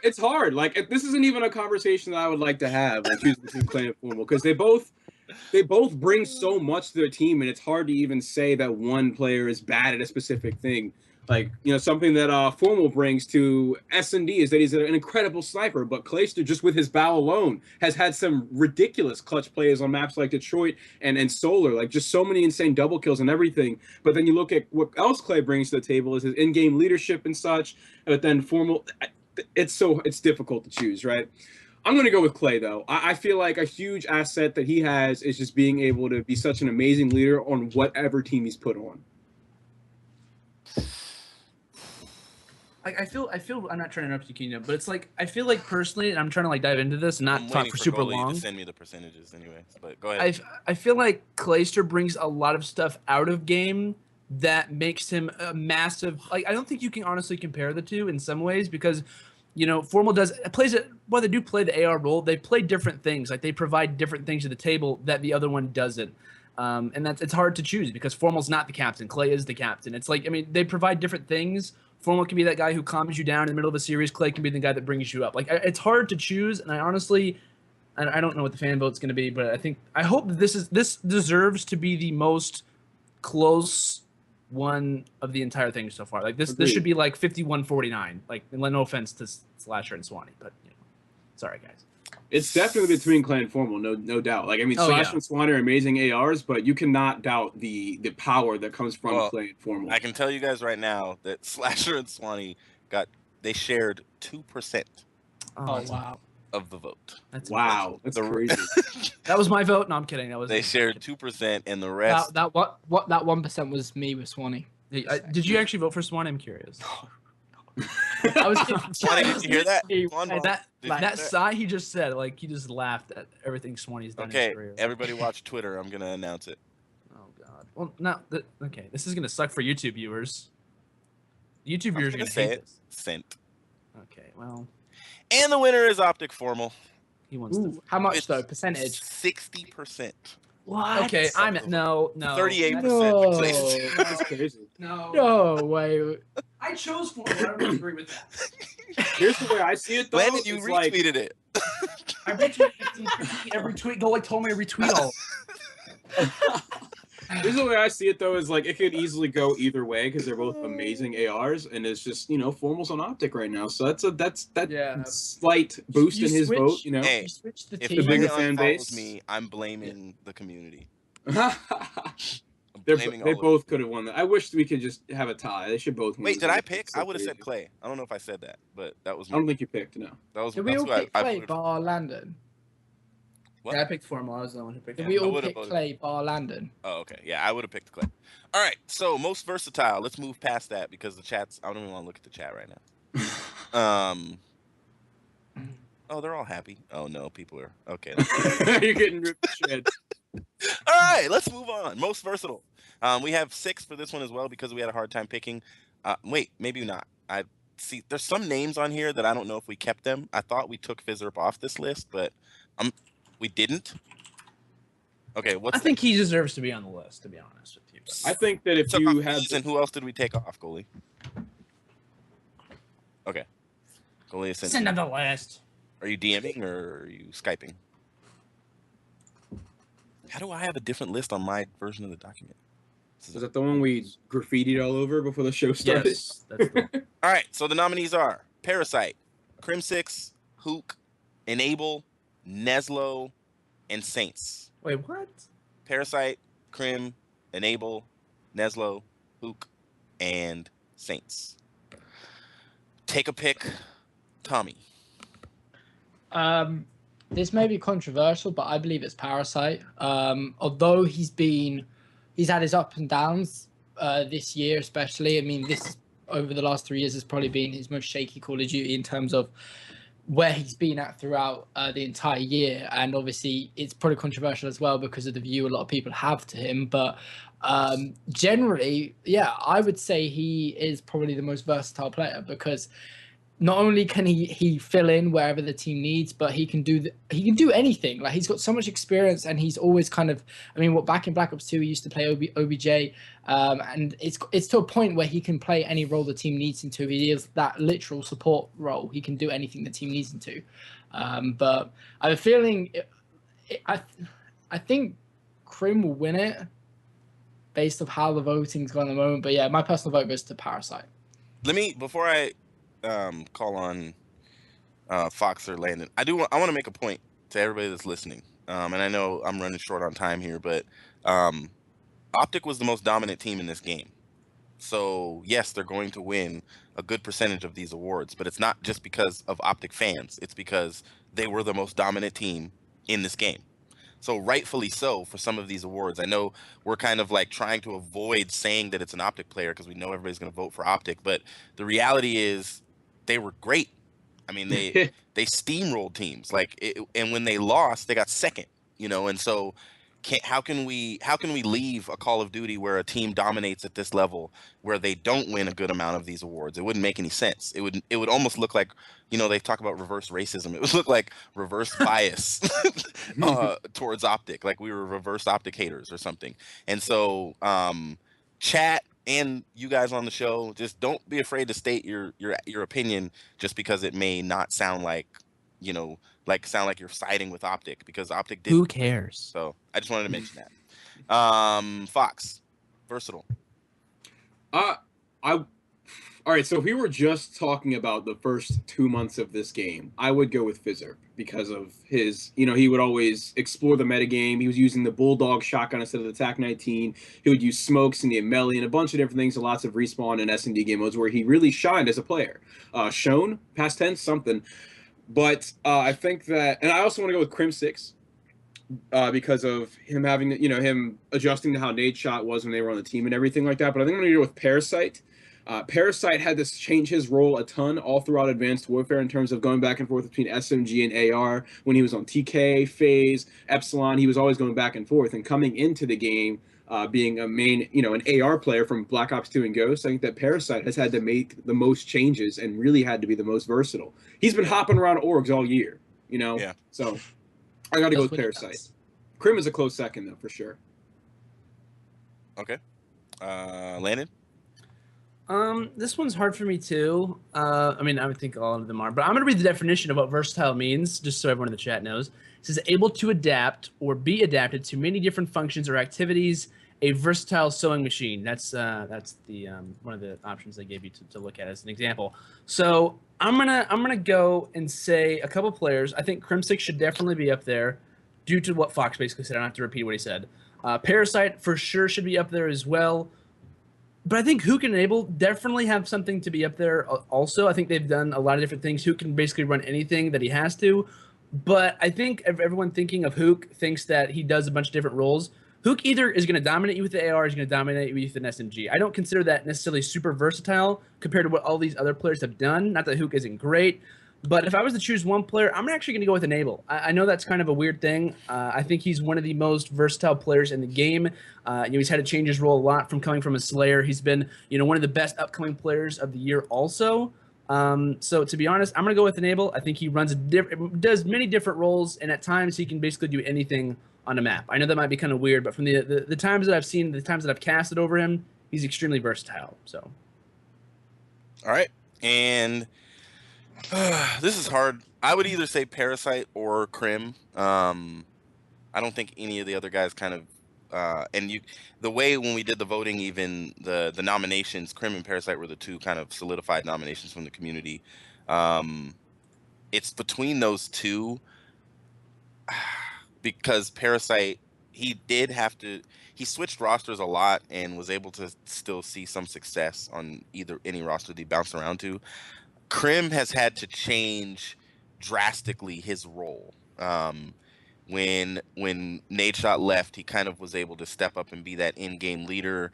it's hard. Like, this isn't even a conversation that I would like to have, like, choose between Clay and Formal, because they both bring so much to their team, and it's hard to even say that one player is bad at a specific thing. Like, something that Formal brings to S&D is that he's an incredible sniper, but Clayster, just with his bow alone, has had some ridiculous clutch plays on maps like Detroit and Solar, like just so many insane double kills and everything. But then you look at what else Clay brings to the table is his in-game leadership and such, but then Formal, it's difficult to choose, right? I'm going to go with Clay, though. I feel like a huge asset that he has is just being able to be such an amazing leader on whatever team he's put on. I feel I'm not trying to interrupt you, Kingdom, but it's like I feel like personally, and I'm trying to like dive into this and not talk for super long. To send me the percentages anyway, but go ahead. I feel like Clayster brings a lot of stuff out of game that makes him a massive. Like I don't think you can honestly compare the two in some ways because, you know, Formal plays it. While they do play the AR role, they play different things. Like they provide different things to the table that the other one doesn't. And it's hard to choose because Formal's not the captain. Clay is the captain. It's like, I mean, they provide different things. Formal can be that guy who calms you down in the middle of a series. Clay can be the guy that brings you up. Like it's hard to choose. And I honestly, I don't know what the fan vote's going to be, but I hope that this deserves to be the most close one of the entire thing so far. Like this should be like 51-49. Like, no offense to Slasher and Swanee, but you know, sorry guys. It's definitely between Clay and Formal, no doubt. Like I mean, Slasher and Swanee are amazing ARs, but you cannot doubt the power that comes from Clay and Formal. I can tell you guys right now that Slasher and Swanee they shared 2%. Oh wow. Of the vote. That's crazy. That was my vote. No, I'm kidding. They shared 2%, and the rest. That 1% was me with Swanee. Did you actually vote for Swanee? I'm curious. I was. Swanee, did you hear that? That sigh he just said, like he just laughed at everything Swanee's done in his career. Everybody watch Twitter. I'm gonna announce it. Oh God. Well, no. Okay, this is gonna suck for YouTube viewers. YouTube viewers are gonna hate this. Sent. Okay. Well. And the winner is Optic Formal. He wants to. How much though? Percentage? 60%. What? Okay, no. 38%. That's crazy. No way. I chose for it. I don't agree with that. Here's the way I see it, though. When did you retweeted it? I retweeted every tweet. Go like told me to retweet all. Here's the way I see it, though, is like it could easily go either way because they're both amazing ARs, and it's just Formal's on Optic right now, so that's slight boost in his vote. You know, hey, if the bigger fan base, I'm blaming the community. They both could have won that. I wish we could just have a tie. They should both win. Wait, did I pick? I would have said Clay. I don't know if I said that, but that was. I don't think you picked. No. That was. Did we all pick Clay bar Landon? What? Yeah, I picked Formal. I was the one who picked. Did we all pick Clay bar Landon? Oh, okay. Yeah, I would have picked Clay. All right. So most versatile. Let's move past that because the chats. I don't even want to look at the chat right now. Oh, they're all happy. Oh no, people are okay. You're getting ripped to shreds. All right, let's move on. Most versatile. We have 6 for this one as well because we had a hard time picking. Wait, maybe not. I see. There's some names on here that I don't know if we kept them. I thought we took Fizzerp off this list, but we didn't. Okay, I think he deserves to be on the list. To be honest with you, I think that if you have. And who else did we take off, goalie? Okay, goalie is send on the list. Are you DMing or are you Skyping? How do I have a different list on my version of the document? Is that the one we graffitied all over before the show started? Yes. That's all right, so the nominees are Parasite, Crim6, Hook, Enable, Neslo, and Saints. Wait, what? Parasite, Crim, Enable, Neslo, Hook, and Saints. Take a pick, Tommy. This may be controversial, but I believe it's Parasite. Although he's had his ups and downs this year, especially. I mean, this over the last 3 years has probably been his most shaky Call of Duty in terms of where he's been at throughout the entire year. And obviously, it's probably controversial as well because of the view a lot of people have to him. But generally, yeah, I would say he is probably the most versatile player because not only can he fill in wherever the team needs, but he can do anything. Like he's got so much experience, and he's always kind of. I mean, back in Black Ops 2, he used to play OBJ, and it's to a point where he can play any role the team needs him to. He is that literal support role. He can do anything the team needs him to. But I have a feeling, I think Crim will win it based on how the voting's gone at the moment. But yeah, my personal vote goes to Parasite. Before I call on Fox or Landon, I want to make a point to everybody that's listening, and I know I'm running short on time here, but Optic was the most dominant team in this game, so yes, they're going to win a good percentage of these awards, but it's not just because of Optic fans, it's because they were the most dominant team in this game. So rightfully so for some of these awards. I know we're kind of like trying to avoid saying that it's an Optic player because we know everybody's going to vote for Optic, but the reality is they were great. I mean, they steamrolled teams and when they lost, they got second, and so how can we leave a Call of Duty where a team dominates at this level where they don't win a good amount of these awards? It wouldn't make any sense. It would almost look like, they talk about reverse racism. It would look like reverse bias towards Optic, like we were reverse Optic haters or something. And so chat and you guys on the show, just don't be afraid to state your opinion just because it may not sound like, sound like you're siding with Optic, because Optic did. Who cares? So I just wanted to mention that. Fox, versatile. All right, so if we were just talking about the first 2 months of this game, I would go with Fizzerp because of his, he would always explore the metagame. He was using the Bulldog shotgun instead of the TAC-19. He would use smokes and the melee and a bunch of different things, and lots of respawn and S&D game modes where he really shined as a player. Shown, past tense, something. But I think that, and I also want to go with Crim6 because of him having, him adjusting to how Nade shot was when they were on the team and everything like that. But I think I'm going to go with Parasite. Parasite had to change his role a ton all throughout Advanced Warfare in terms of going back and forth between SMG and AR. When he was on TK, FaZe, Epsilon, he was always going back and forth. And coming into the game, being a main, an AR player from Black Ops 2 and Ghost, I think that Parasite has had to make the most changes and really had to be the most versatile. He's been hopping around orgs all year, Yeah. So I got to go with Parasite. Crim is a close second, though, for sure. Okay. Landon? This one's hard for me too. I mean, I would think all of them are, but I'm gonna read the definition of what versatile means, just so everyone in the chat knows. It says able to adapt or be adapted to many different functions or activities. A versatile sewing machine. That's the one of the options they gave you to look at as an example. So I'm gonna go and say a couple players. I think Crim6 should definitely be up there, due to what Fox basically said. I don't have to repeat what he said. Parasite for sure should be up there as well. But I think Hook and Enable definitely have something to be up there also. I think they've done a lot of different things. Hook can basically run anything that he has to. But I think everyone thinking of Hook thinks that he does a bunch of different roles. Hook either is going to dominate you with the AR or is going to dominate you with an SMG. I don't consider that necessarily super versatile compared to what all these other players have done. Not that Hook isn't great. But if I was to choose one player, I'm actually going to go with Enable. I know that's kind of a weird thing. I think he's one of the most versatile players in the game. He's had to change his role a lot from coming from a Slayer. He's been, one of the best upcoming players of the year also. So to be honest, I'm going to go with Enable. I think he does many different roles, and at times he can basically do anything on a map. I know that might be kind of weird, but from the times that I've seen, the times that I've casted over him, he's extremely versatile. So. All right. And this is hard. I would either say Parasite or Crim. I don't think any of the other guys kind of the way when we did the voting, even the nominations, Crim and Parasite were the two kind of solidified nominations from the community. It's between those two because Parasite, he switched rosters a lot and was able to still see some success on any roster that he bounced around to. Crim has had to change drastically his role. When Nadeshot left, he kind of was able to step up and be that in-game leader.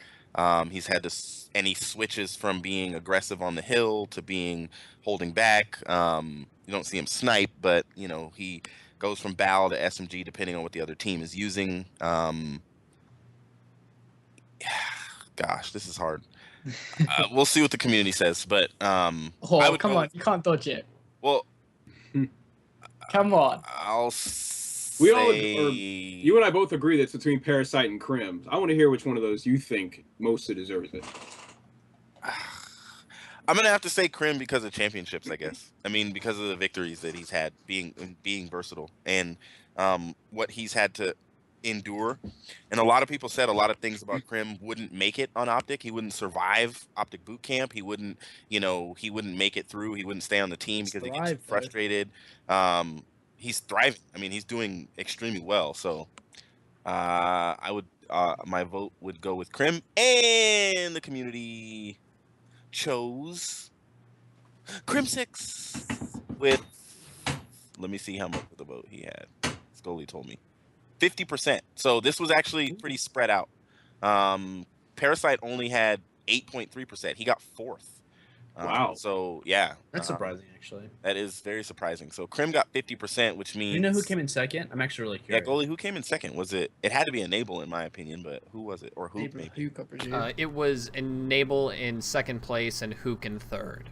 He's had to, and he switches from being aggressive on the hill to being holding back. You don't see him snipe, but he goes from BAL to SMG depending on what the other team is using. Gosh, this is hard. We'll see what the community says, but come on, you can't dodge it. Well, come on. You and I both agree that it's between Parasite and Crim. I want to hear which one of those you think most deserves it. I'm gonna have to say Crim because of championships, I guess. I mean, because of the victories that he's had, being versatile, and what he's had to endure. And a lot of people said a lot of things about Crim wouldn't make it on Optic. He wouldn't survive Optic boot camp. He wouldn't make it through. He wouldn't stay on the team because he gets frustrated. He's thriving. I mean, he's doing extremely well. So my vote would go with Crim, and the community chose Crim6 with, let me see how much of the vote he had. Scully told me. 50%. So this was actually pretty spread out. Parasite only had 8.3%. He got 4th. Wow. So yeah, That's surprising, actually. that is very surprising. So Krim got 50%, which means. You know who came in second? I'm actually really Yeah, curious. goalie. Who came in second? Was it? It had to be Enable in my opinion, but who was it? Or Hoop maybe? Hook, I presume. It was Enable in second place and Hook in third.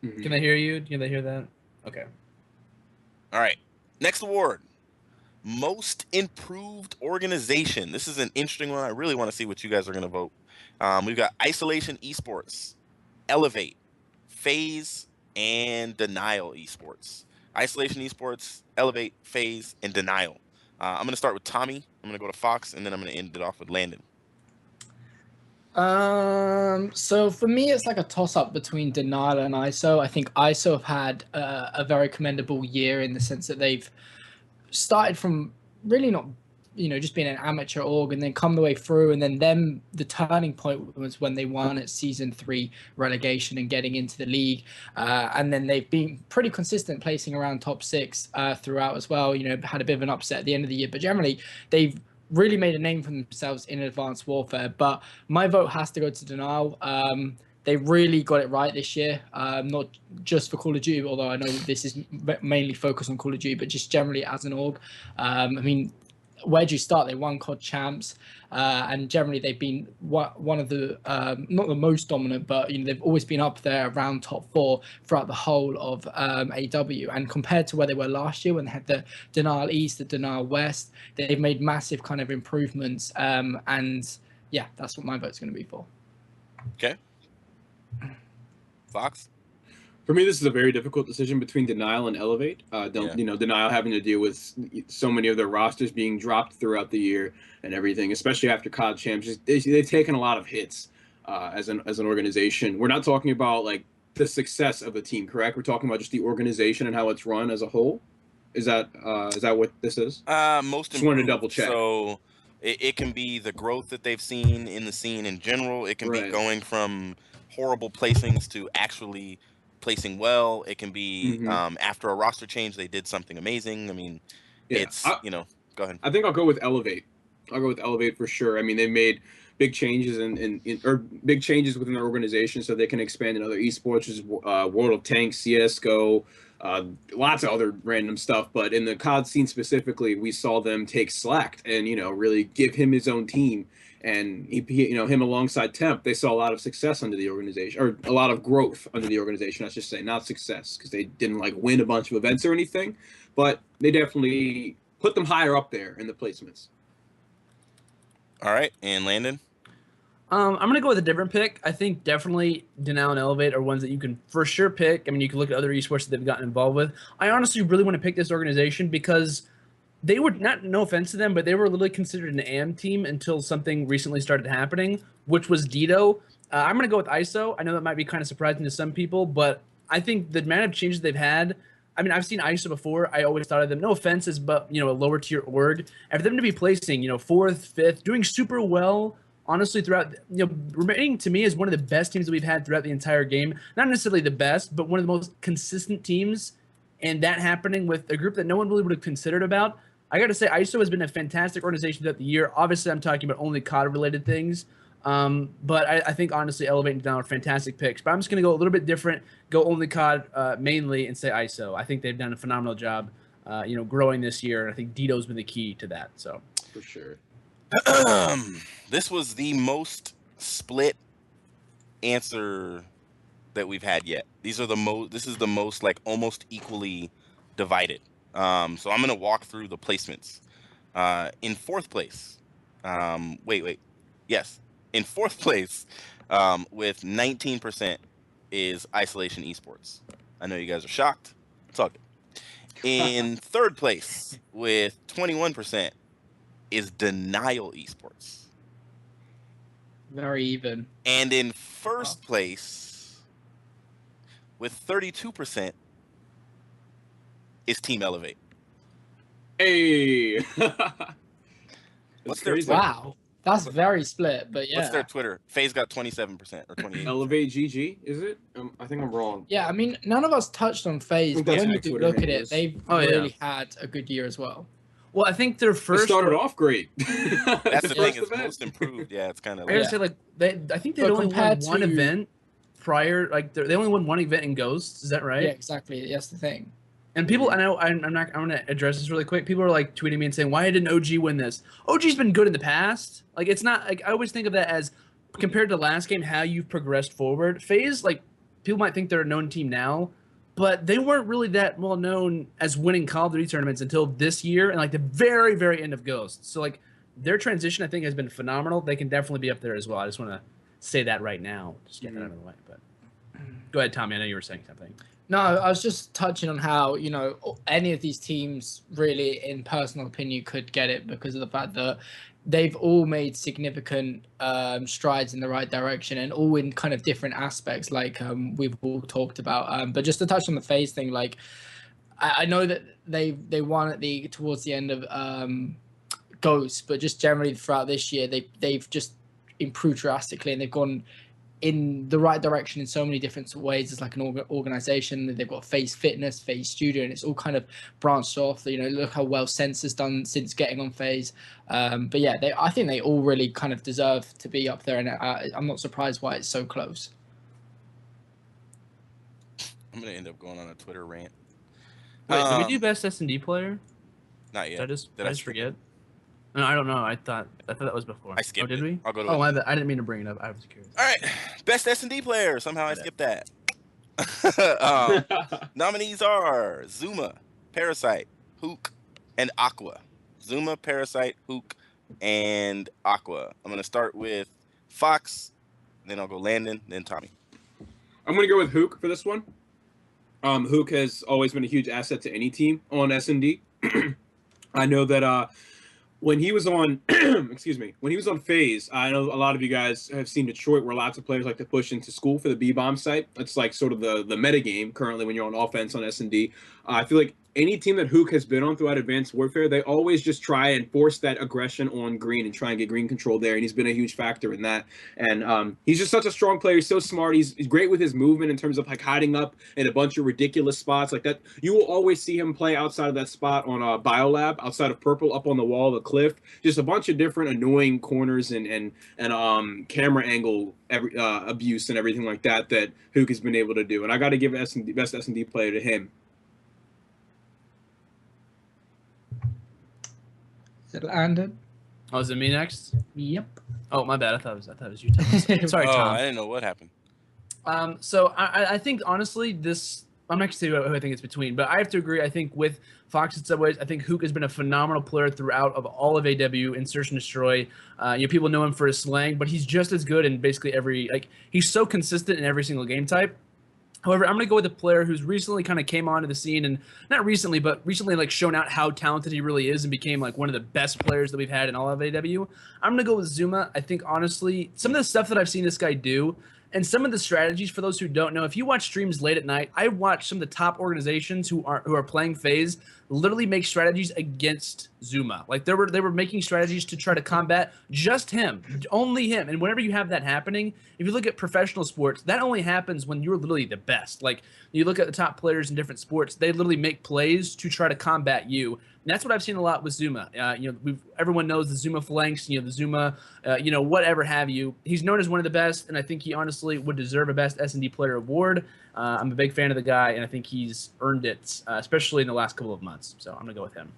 Mhm. Can they hear you? Can they hear that? Okay. All right. Next award. Most improved organization. This is an interesting one. I really want to see what you guys are going to vote. We've got Isolation Esports, Elevate, FaZe, and Denial Esports. Isolation Esports, Elevate, FaZe, and Denial. I'm going to start with Tommy. I'm going to go to Fox, and then I'm going to end it off with Landon. So for me, it's like a toss-up between Denial and ISO. I think ISO have had a very commendable year in the sense that they've started from really not, just being an amateur org and then come the way through. And then the turning point was when they won at season 3 relegation and getting into the league. And then they've been pretty consistent, placing around top 6 throughout as well. Had a bit of an upset at the end of the year, but generally they've really made a name for themselves in Advanced Warfare. But my vote has to go to Denial. They really got it right this year, not just for Call of Duty, although I know this is mainly focused on Call of Duty, but just generally as an org. I mean, where do you start? They won COD champs, and generally they've been one of the, not the most dominant, but they've always been up there around top 4 throughout the whole of AW. And compared to where they were last year when they had the Denial East, the Denial West, they've made massive kind of improvements. And yeah, that's what my vote's going to be for. Okay. Fox? For me, this is a very difficult decision between Denial and Elevate. Denial having to deal with so many of their rosters being dropped throughout the year and everything, especially after COD champs. They've taken a lot of hits as an organization. We're not talking about like the success of the team, correct? We're talking about just the organization and how it's run as a whole. Is that what this is? Most just wanted to double check. So it can be the growth that they've seen in the scene in general. It can be going from horrible placings to actually placing well. It can be after a roster change they did something amazing. I mean, it's go ahead. I think I'll go with Elevate. I'll go with Elevate for sure. I mean, they've made big changes or big changes within their organization so they can expand in other esports, as World of Tanks, CS:GO, lots of other random stuff. But in the COD scene specifically, we saw them take Slack and really give him his own team. And him alongside Temp, they saw a lot of success under the organization, or a lot of growth under the organization. I should say, not success, because they didn't win a bunch of events or anything, but they definitely put them higher up there in the placements. All right, and Landon? I'm gonna go with a different pick. I think definitely Denial and Elevate are ones that you can for sure pick. I mean, you can look at other esports that they've gotten involved with. I honestly really want to pick this organization because they were no offense to them, but they were literally considered an AM team until something recently started happening, which was Dito. I'm going to go with ISO. I know that might be kind of surprising to some people, but I think the amount of changes they've had, I mean, I've seen ISO before. I always thought of them, no offenses, but, a lower tier org. And for them to be placing, 4th, 5th, doing super well, honestly, throughout, remaining to me is one of the best teams that we've had throughout the entire game. Not necessarily the best, but one of the most consistent teams. And that happening with a group that no one really would have considered about. I got to say, ISO has been a fantastic organization throughout the year. Obviously, I'm talking about only COD-related things. But I think, honestly, Elevate and Down are fantastic picks. But I'm just going to go a little bit different, go only COD mainly, and say ISO. I think they've done a phenomenal job, growing this year. And I think Dito's been the key to that. So for sure. This was the most split answer that we've had yet. This is the most almost equally divided. So I'm going to walk through the placements. In 4th place, yes. In 4th place, with 19% is Isolation Esports. I know you guys are shocked. It's all good. In 3rd place, with 21%, is Denial Esports. Very even. And in 1st place, with 32%, is Team Elevate. Hey. What's their Twitter? Wow. That's very split, but yeah. What's their Twitter? FaZe got 27% or 28%. Elevate GG, is it? I think I'm wrong. Yeah, I mean, none of us touched on FaZe, but when you do look at it, they've really had a good year as well. Well, I think their It first started off great. That's the thing. It's event. most improved. Yeah, it's kind of I gotta like say, like I think they'd But only won compared one to- event prior. Like they only won one event in Ghosts. Is that right? Yeah, exactly. That's the thing. And people, I know, I'm gonna address this really quick. People are like tweeting me and saying, "Why didn't OG win this?" OG's been good in the past. Like it's not like I always think of that as compared to last game, how you've progressed forward. FaZe, like people might think they're a known team now, but they weren't really that well known as winning Call of Duty tournaments until this year and like the very, very end of Ghosts. So like their transition, I think, has been phenomenal. They can definitely be up there as well. I just want to say that right now, just get that out of the way. But go ahead, Tommy. I know you were saying something. No, I was just touching on how, any of these teams really, in personal opinion, could get it because of the fact that they've all made significant strides in the right direction and all in kind of different aspects, like we've all talked about. But just to touch on the FaZe thing, like I know that they won towards the end of Ghost, but just generally throughout this year, they've just improved drastically and they've gone in the right direction in so many different ways. It's like an organization. They've got FaZe Fitness, FaZe Studio, and it's all kind of branched off. Look how well Sense has done since getting on FaZe. But yeah, I think they all really kind of deserve to be up there, and I'm not surprised why it's so close. I'm gonna end up going on a Twitter rant. Wait, did we do best S&D player? Not yet. Did I just forget? No, I don't know. I thought that was before. I skipped. Oh, did we? I'll go to. Oh, I didn't mean to bring it up. I was curious. All right, best S&D player. Somehow I skipped that. Nominees are Zuma, Parasite, Hook, and Aqua. Zuma, Parasite, Hook, and Aqua. I'm gonna start with Fox, then I'll go Landon, then Tommy. I'm gonna go with Hook for this one. Hook has always been a huge asset to any team on S&D. I know that when he was on, when he was on FaZe, I know a lot of you guys have seen Detroit, where lots of players like to push into school for the B-bomb site. That's like sort of the meta game currently when you're on offense on S&D. I feel like any team that Hook has been on throughout Advanced Warfare, they always just try and force that aggression on Green and try and get Green control there, and he's been a huge factor in that. And he's just such a strong player. He's so smart. He's great with his movement in terms of like hiding up in a bunch of ridiculous spots like that. You will always see him play outside of that spot on Biolab, outside of Purple, up on the wall, the cliff, just a bunch of different annoying corners and camera angle abuse and everything like that Hook has been able to do. And I got to give best S&D player to him. Is it Landon? Oh, is it me next? Yep. Oh, my bad. I thought it was you, Tom. Sorry, Oh, Tom. I didn't know what happened. So I think honestly, I'm not gonna say who I think it's between, but I have to agree. I think with Fox and Subways, I think Hook has been a phenomenal player throughout of all of AW in Search and Destroy. People know him for his slang, but he's just as good in basically he's so consistent in every single game type. However, I'm going to go with a player who's recently kind of came onto the scene, and not recently, but recently like shown out how talented he really is and became like one of the best players that we've had in all of AW. I'm going to go with Zuma. I think honestly, some of the stuff that I've seen this guy do and some of the strategies, for those who don't know, if you watch streams late at night, I watch some of the top organizations who are playing FaZe literally make strategies against Zuma. Like they were making strategies to try to combat just him, only him. And whenever you have that happening, if you look at professional sports, that only happens when you're literally the best. Like you look at the top players in different sports, they literally make plays to try to combat you. And that's what I've seen a lot with Zuma. Everyone knows the Zuma flanks, the Zuma, whatever have you. He's known as one of the best, and I think he honestly would deserve a Best S&D Player award. I'm a big fan of the guy, and I think he's earned it, especially in the last couple of months. So I'm going to go with him.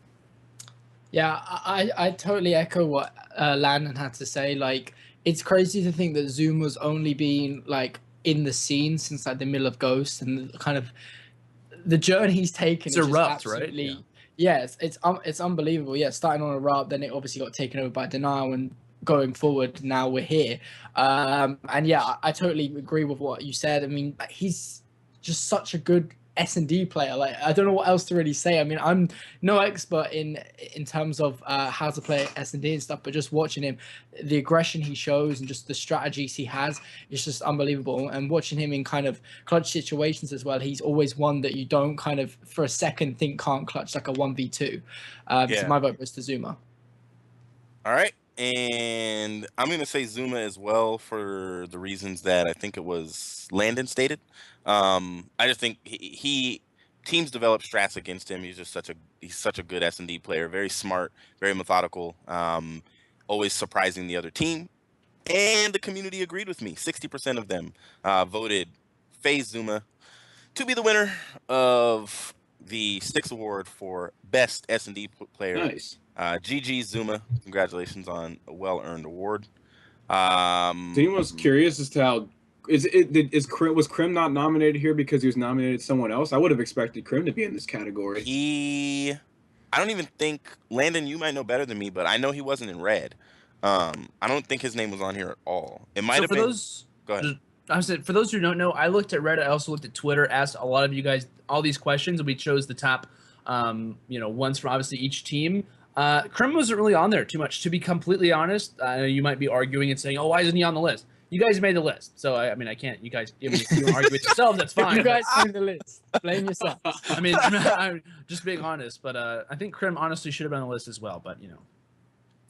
Yeah, I totally echo what Landon had to say. Like, it's crazy to think that Zuma's only been, like, in the scene since, like, the middle of Ghost, and kind of the journey he's taken. It's erupt, right? Yeah. Yes, it's unbelievable. Yeah, starting on Erupt, then it obviously got taken over by Denial, and going forward, now we're here. And yeah, I totally agree with what you said. I mean, he's just such a good S&D player. Like, I don't know what else to really say. I mean, I'm no expert in terms of how to play S&D and stuff, but just watching him, the aggression he shows and just the strategies he has, it's just unbelievable. And watching him in kind of clutch situations as well, he's always one that you don't kind of for a second think can't clutch, like a 1v2. So my vote goes to Zuma. All right. And I'm going to say Zuma as well for the reasons that I think it was Landon stated. I just think he teams develop strats against him. He's such a good S&D player, very smart, very methodical, always surprising the other team. And the community agreed with me. 60% of them voted FaZe Zuma to be the winner of the STiKS Award for Best S&D Player. Nice. GG Zuma, congratulations on a well-earned award. Anyone's curious as to how was Krim not nominated here because he was nominated someone else? I would have expected Krim to be in this category. I don't even think Landon. You might know better than me, but I know he wasn't in red. I don't think his name was on here at all. It might have been. Go ahead. I said, for those who don't know, I looked at Reddit. I also looked at Twitter. Asked a lot of you guys all these questions, and we chose the top, ones from obviously each team. Krim wasn't really on there too much, to be completely honest. I know you might be arguing and saying, "Oh, why isn't he on the list?" You guys made the list, so I mean, I can't. You guys, if you argue with yourselves, that's fine. You guys made the list. Blame yourself. I mean, I'm just being honest, but I think Krim honestly should have been on the list as well. But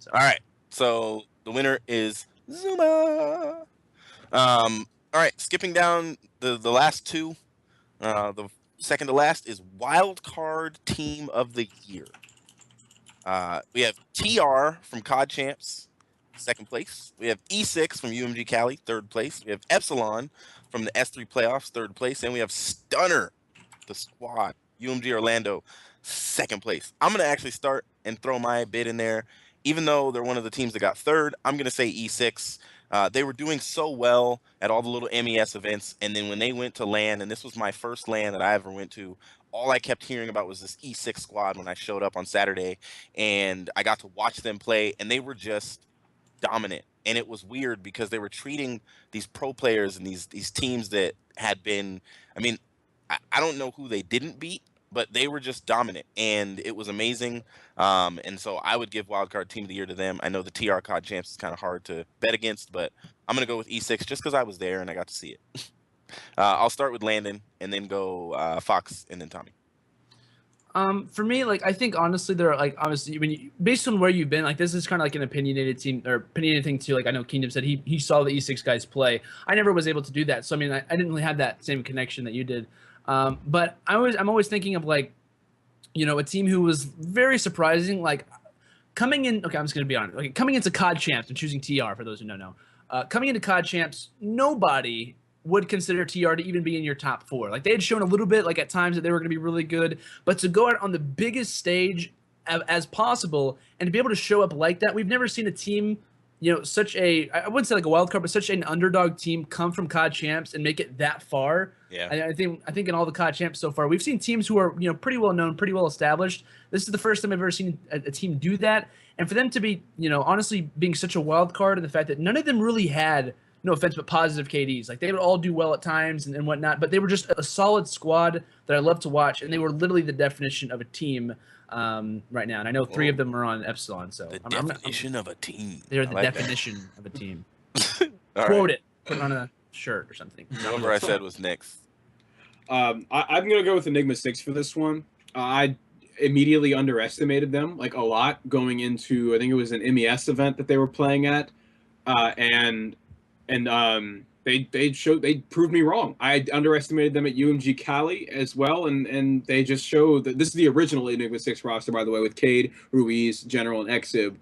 So. All right. So the winner is Zuma. All right. Skipping down the last two. The second to last is Wildcard Team of the Year. We have TR from COD Champs, second place. We have E6 from UMG Cali, third place. We have Epsilon from the S3 Playoffs, third place. And we have Stunner, the squad, UMG Orlando, second place. I'm going to actually start and throw my bid in there. Even though they're one of the teams that got third, I'm going to say E6. They were doing so well at all the little MES events. And then when they went to LAN, and this was my first LAN that I ever went to, all I kept hearing about was this E6 squad when I showed up on Saturday. And I got to watch them play, and they were just dominant. And it was weird because they were treating these pro players and these teams that had been, I mean, I don't know who they didn't beat, but they were just dominant, and it was amazing. And so I would give Wildcard Team of the Year to them. I know the TR COD Champs is kind of hard to bet against, but I'm going to go with E6 just because I was there and I got to see it. I'll start with Landon and then go Fox and then Tommy. For me, I think honestly, there are obviously based on where you've been, this is kind of like an opinionated team or opinionated thing too. I know Kingdom said he saw the E6 guys play. I never was able to do that, so I mean I didn't really have that same connection that you did. But I'm always thinking of a team who was very surprising. Coming in, okay, I'm just gonna be honest. Coming into COD Champs, I'm choosing TR for those who don't know. Coming into COD Champs, nobody would consider TR to even be in your top 4. They had shown a little bit, at times, that they were going to be really good, but to go out on the biggest stage as possible and to be able to show up like that, we've never seen a team, such a, I wouldn't say like a wild card, but such an underdog team come from COD Champs and make it that far. Yeah. I think in all the COD Champs so far, we've seen teams who are, pretty well known, pretty well established. This is the first time I've ever seen a team do that. And for them to be, honestly being such a wild card, and the fact that none of them really had, no offense, but positive KDs. They would all do well at times and whatnot, but they were just a solid squad that I love to watch, and they were literally the definition of a team right now. And I know 3 of them are on Epsilon, so the definition of a team. They're the definition of a team. Quote it. Put it on a shirt or something. Whatever I said was next. I'm gonna go with Enigma 6 for this one. I immediately underestimated them a lot going into, I think it was an MES event that they were playing at, and they proved me wrong. I underestimated them at UMG Cali as well, and they just showed that this is the original Enigma 6 roster, by the way, with Cade, Ruiz, General, and Exib.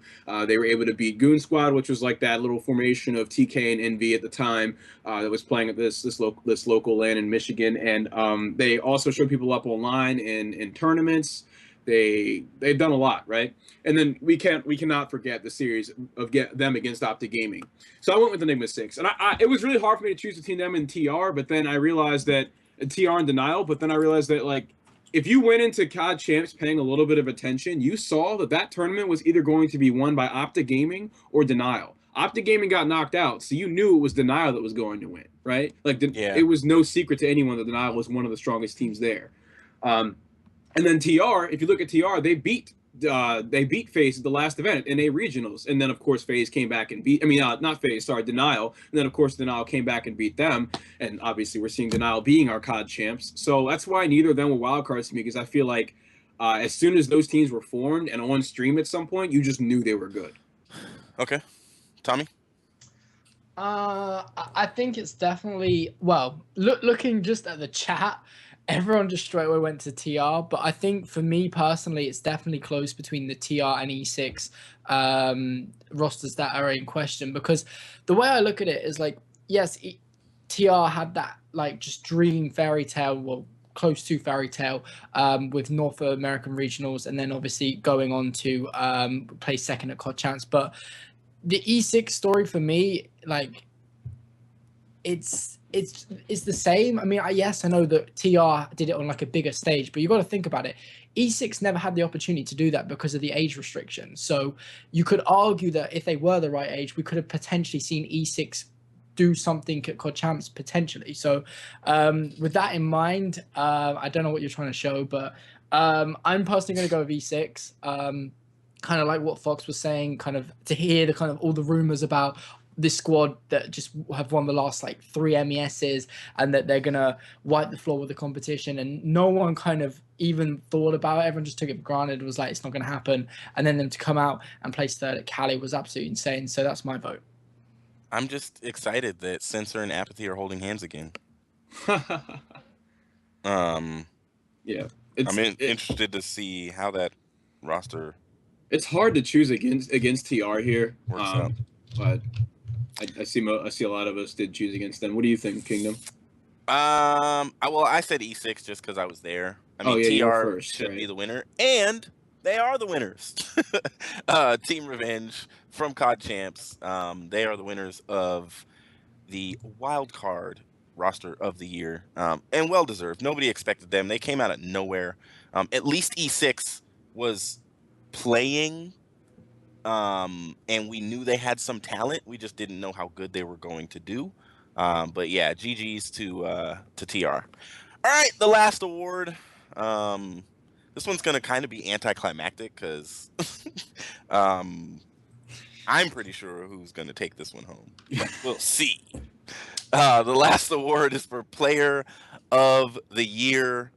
They were able to beat Goon Squad, which was that little formation of TK and NV at the time that was playing at this local LAN in Michigan, and they also showed people up online in tournaments. They've done a lot, right? And then we cannot forget the series of them against Optic Gaming. So I went with Enigma 6, and it was really hard for me to choose between them and TR. But then I realized that TR and Denial. But then I realized that if you went into COD Champs paying a little bit of attention, you saw that tournament was either going to be won by Optic Gaming or Denial. Optic Gaming got knocked out, so you knew it was Denial that was going to win, right? It was no secret to anyone that Denial was one of the strongest teams there. And then TR, if you look at TR, they beat FaZe at the last event in A regionals, and then of course FaZe came back and beat. Not FaZe, sorry, Denial. And then of course Denial came back and beat them, and obviously we're seeing Denial being our COD champs. So that's why neither of them were wildcards to me, because I feel like as soon as those teams were formed and on stream at some point, you just knew they were good. Okay, Tommy. I think it's definitely looking just at the chat. everyone just straight away went to TR, but I think for me personally, it's definitely close between the TR and E6 rosters that are in question, because the way I look at it is like, yes, TR had that like just dream fairy tale, well, close to fairy tale with North American regionals, and then obviously going on to play second at COD Champs. But the E6 story for me, like, it's the same. I mean, yes, I know that TR did it on like a bigger stage, but you got to think about it. E6 never had the opportunity to do that because of the age restrictions. So you could argue that if they were the right age, we could have potentially seen E6 do something at COD Champs potentially. So with that in mind, I don't know what you're trying to show, but I'm personally going to go with E6. Kind of like what Fox was saying, kind of to hear the kind of all the rumors about this squad that just have won the last like 3 MESs and that they're gonna wipe the floor with the competition, and no one kind of even thought about it. Everyone just took it for granted. It was like, it's not gonna happen. And then them to come out and place third at Cali was absolutely insane. So that's my vote. I'm just excited that Censor and Apathy are holding hands again. Yeah, I'm interested to see how that roster it's hard to choose against TR here, works out. but I see a lot of us did choose against them. What do you think, Kingdom? I said E6 just because I was there. I mean, TR should be the winner, and they are the winners. Team Revenge from COD Champs. They are the winners of the Wildcard roster of the year, and well deserved. Nobody expected them. They came out of nowhere. At least E6 was playing, and we knew they had some talent. We just didn't know how good they were going to do. But yeah, GG's to TR. All right, the last award. This one's gonna kind of be anticlimactic because I'm pretty sure who's gonna take this one home. But we'll see. The last award is for Player of the Year.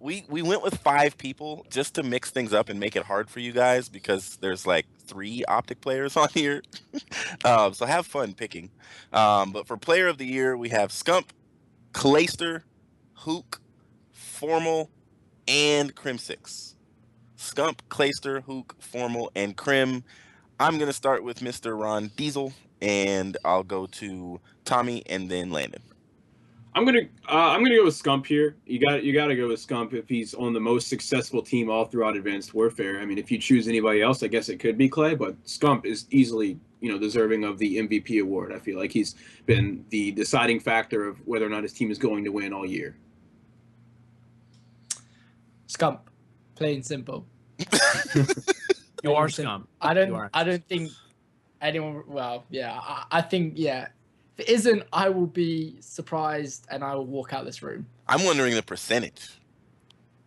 We went with 5 people just to mix things up and make it hard for you guys because there's like 3 Optic players on here. So have fun picking. But for Player of the Year, we have Scump, Clayster, Hook, Formal, and Crim6. Scump, Clayster, Hook, Formal, and Crim. I'm gonna start with Mr. Ron Diesel, and I'll go to Tommy and then Landon. I'm gonna go with Scump here. You gotta go with Scump if he's on the most successful team all throughout Advanced Warfare. I mean, if you choose anybody else, I guess it could be Clay, but Scump is easily, deserving of the MVP award. I feel like he's been the deciding factor of whether or not his team is going to win all year. Scump, plain simple. You are Scump. I don't think anyone. Well, yeah, I think yeah. If it isn't, I will be surprised and I will walk out this room. I'm wondering the percentage.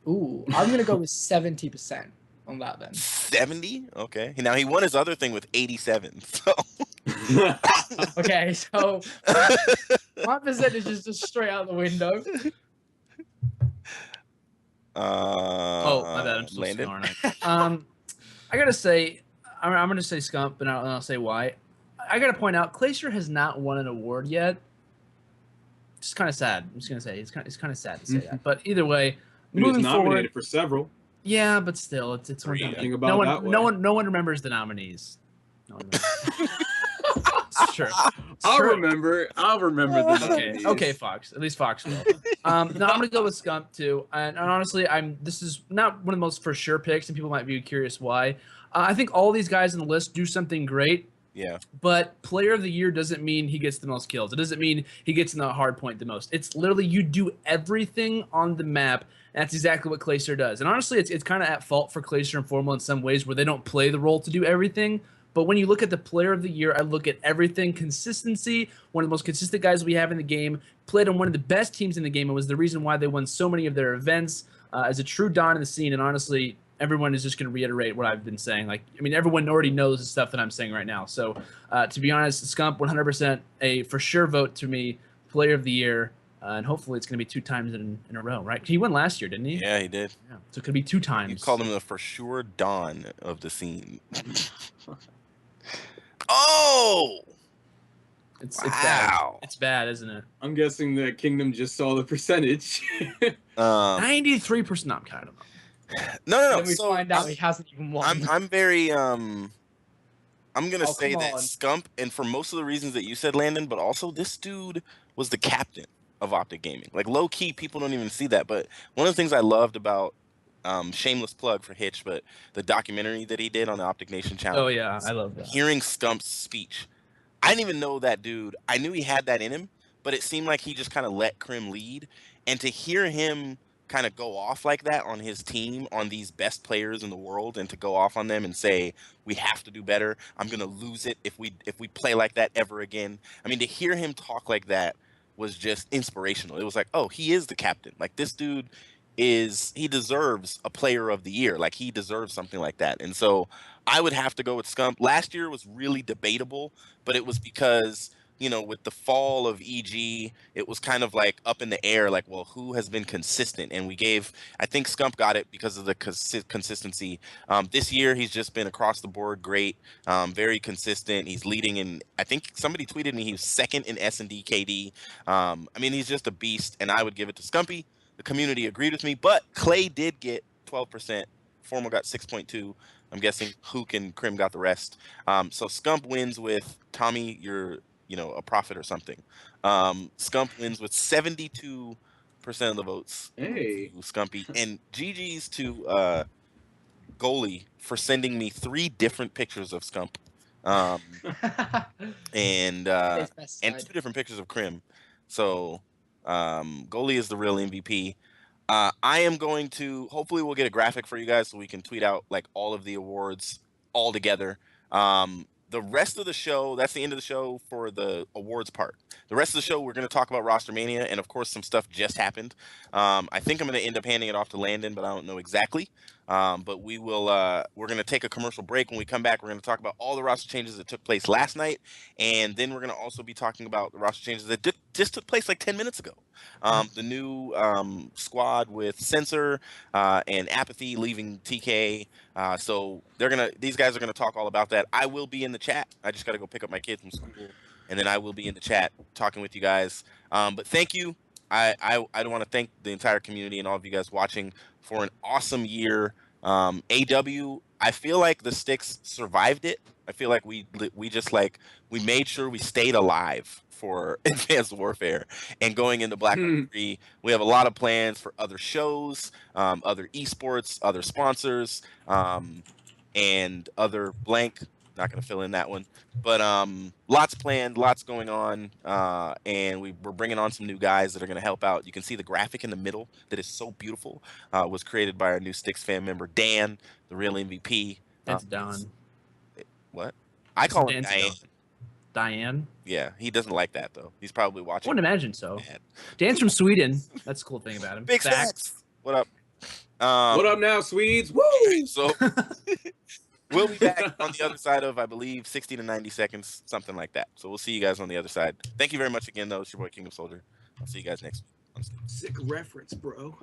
Ooh, I'm gonna go with 70% on that then. 70? Okay. Now he won his other thing with 87. So. Okay, so my percentage is just straight out the window. Oh, my bad. I'm still Landon? snoring. I gotta say, I'm gonna say Scump, and I'll say why. I gotta point out, Clayster has not won an award yet. It's kind of sad. I'm just gonna say it's kind of sad to say that. But either way, moving nominated forward, for several. Yeah, but still, it's Think about no one remembers the nominees. No one remembers. It's true. I'll remember the nominees. Okay, Fox. At least Fox will. No, I'm gonna go with Scump too. And honestly, this is not one of the most for sure picks, and people might be curious why. I think all these guys on the list do something great. Yeah. But Player of the Year doesn't mean he gets the most kills. It doesn't mean he gets in the hard point the most. It's literally you do everything on the map. And that's exactly what Clayster does. And honestly, it's kind of at fault for Clayster and Formal in some ways where they don't play the role to do everything. But when you look at the Player of the Year, I look at everything. Consistency, one of the most consistent guys we have in the game, played on one of the best teams in the game, and was the reason why they won so many of their events as a true Don in the scene. And honestly, everyone is just going to reiterate what I've been saying. Everyone already knows the stuff that I'm saying right now. So, to be honest, Scump, 100% a for sure vote to me, Player of the Year, and hopefully it's going to be 2 times in a row, right? He won last year, didn't he? Yeah, he did. Yeah. So it could be 2 times. You called him the for sure Don of the scene. Oh! It's bad. It's bad, isn't it? I'm guessing the Kingdom just saw the percentage. 93%. No, I'm kind of. No. Then we find out he hasn't even won. I'm very I'm gonna say come that on. Scump, and for most of the reasons that you said, Landon, but also this dude was the captain of Optic Gaming. Like low key, people don't even see that. But one of the things I loved about shameless plug for Hitch, but the documentary that he did on the Optic Nation channel. Oh yeah, I love that. Hearing Scump's speech. I didn't even know that dude. I knew he had that in him, but it seemed like he just kind of let Krim lead. And to hear him kind of go off like that on his team, on these best players in the world, and to go off on them and say, we have to do better. I'm going to lose it if we play like that ever again. I mean, to hear him talk like that was just inspirational. It was like, oh, he is the captain. Like this dude he deserves a player of the year. Like he deserves something like that. And so I would have to go with Scump. Last year was really debatable, but it was because, you know, with the fall of EG, it was kind of like up in the air, like, well, who has been consistent? And I think Scump got it because of the consistency. This year, he's just been across the board great, very consistent. He's leading in, I think somebody tweeted me, he was second in S&D KD. I mean, he's just a beast, and I would give it to Scumpy. The community agreed with me, but Clay did get 12%. Formal got 6.2. I'm guessing Hook and Krim got the rest. So Scump wins with Tommy, you're, you know, a prophet or something. Scump wins with 72% of the votes. Hey, Scumpy. And GG's to Goalie for sending me 3 different pictures of Scump. And 2 different pictures of Krim. So Goalie is the real MVP. I am going to, hopefully we'll get a graphic for you guys so we can tweet out like all of the awards all together. The rest of the show, that's the end of the show for the awards part. The rest of the show, we're going to talk about Roster Mania, and of course some stuff just happened. I think I'm going to end up handing it off to Landon, but I don't know exactly. But we're going to take a commercial break. When we come back, we're going to talk about all the roster changes that took place last night, and then we're going to also be talking about the roster changes that just took place like 10 minutes ago. The new squad with Censor and Apathy leaving TK. So these guys are gonna talk all about that. I will be in the chat. I just got to go pick up my kids from school, and then I will be in the chat talking with you guys. But thank you. I want to thank the entire community and all of you guys watching for an awesome year. AW, I feel like the STiKS survived it. I feel like we made sure we stayed alive for Advanced Warfare, and going into Black Ops 3, we have a lot of plans for other shows, other esports, other sponsors, and other blank. Not going to fill in that one, but lots planned, lots going on, and we're bringing on some new guys that are going to help out. You can see the graphic in the middle that is so beautiful. Was created by our new STiKS fan member Dan, the real MVP. That's Don. What? I call him Diane. Diane? Yeah, he doesn't like that though. He's probably watching. I wouldn't imagine so. Dan's from Sweden. That's a cool thing about him. Big facts. What up? What up now, Swedes? Woo! So we'll be back on the other side of, I believe, 60 to 90 seconds, something like that. So we'll see you guys on the other side. Thank you very much again, though. It's your boy King of Soldier. I'll see you guys next week. Sick reference, bro.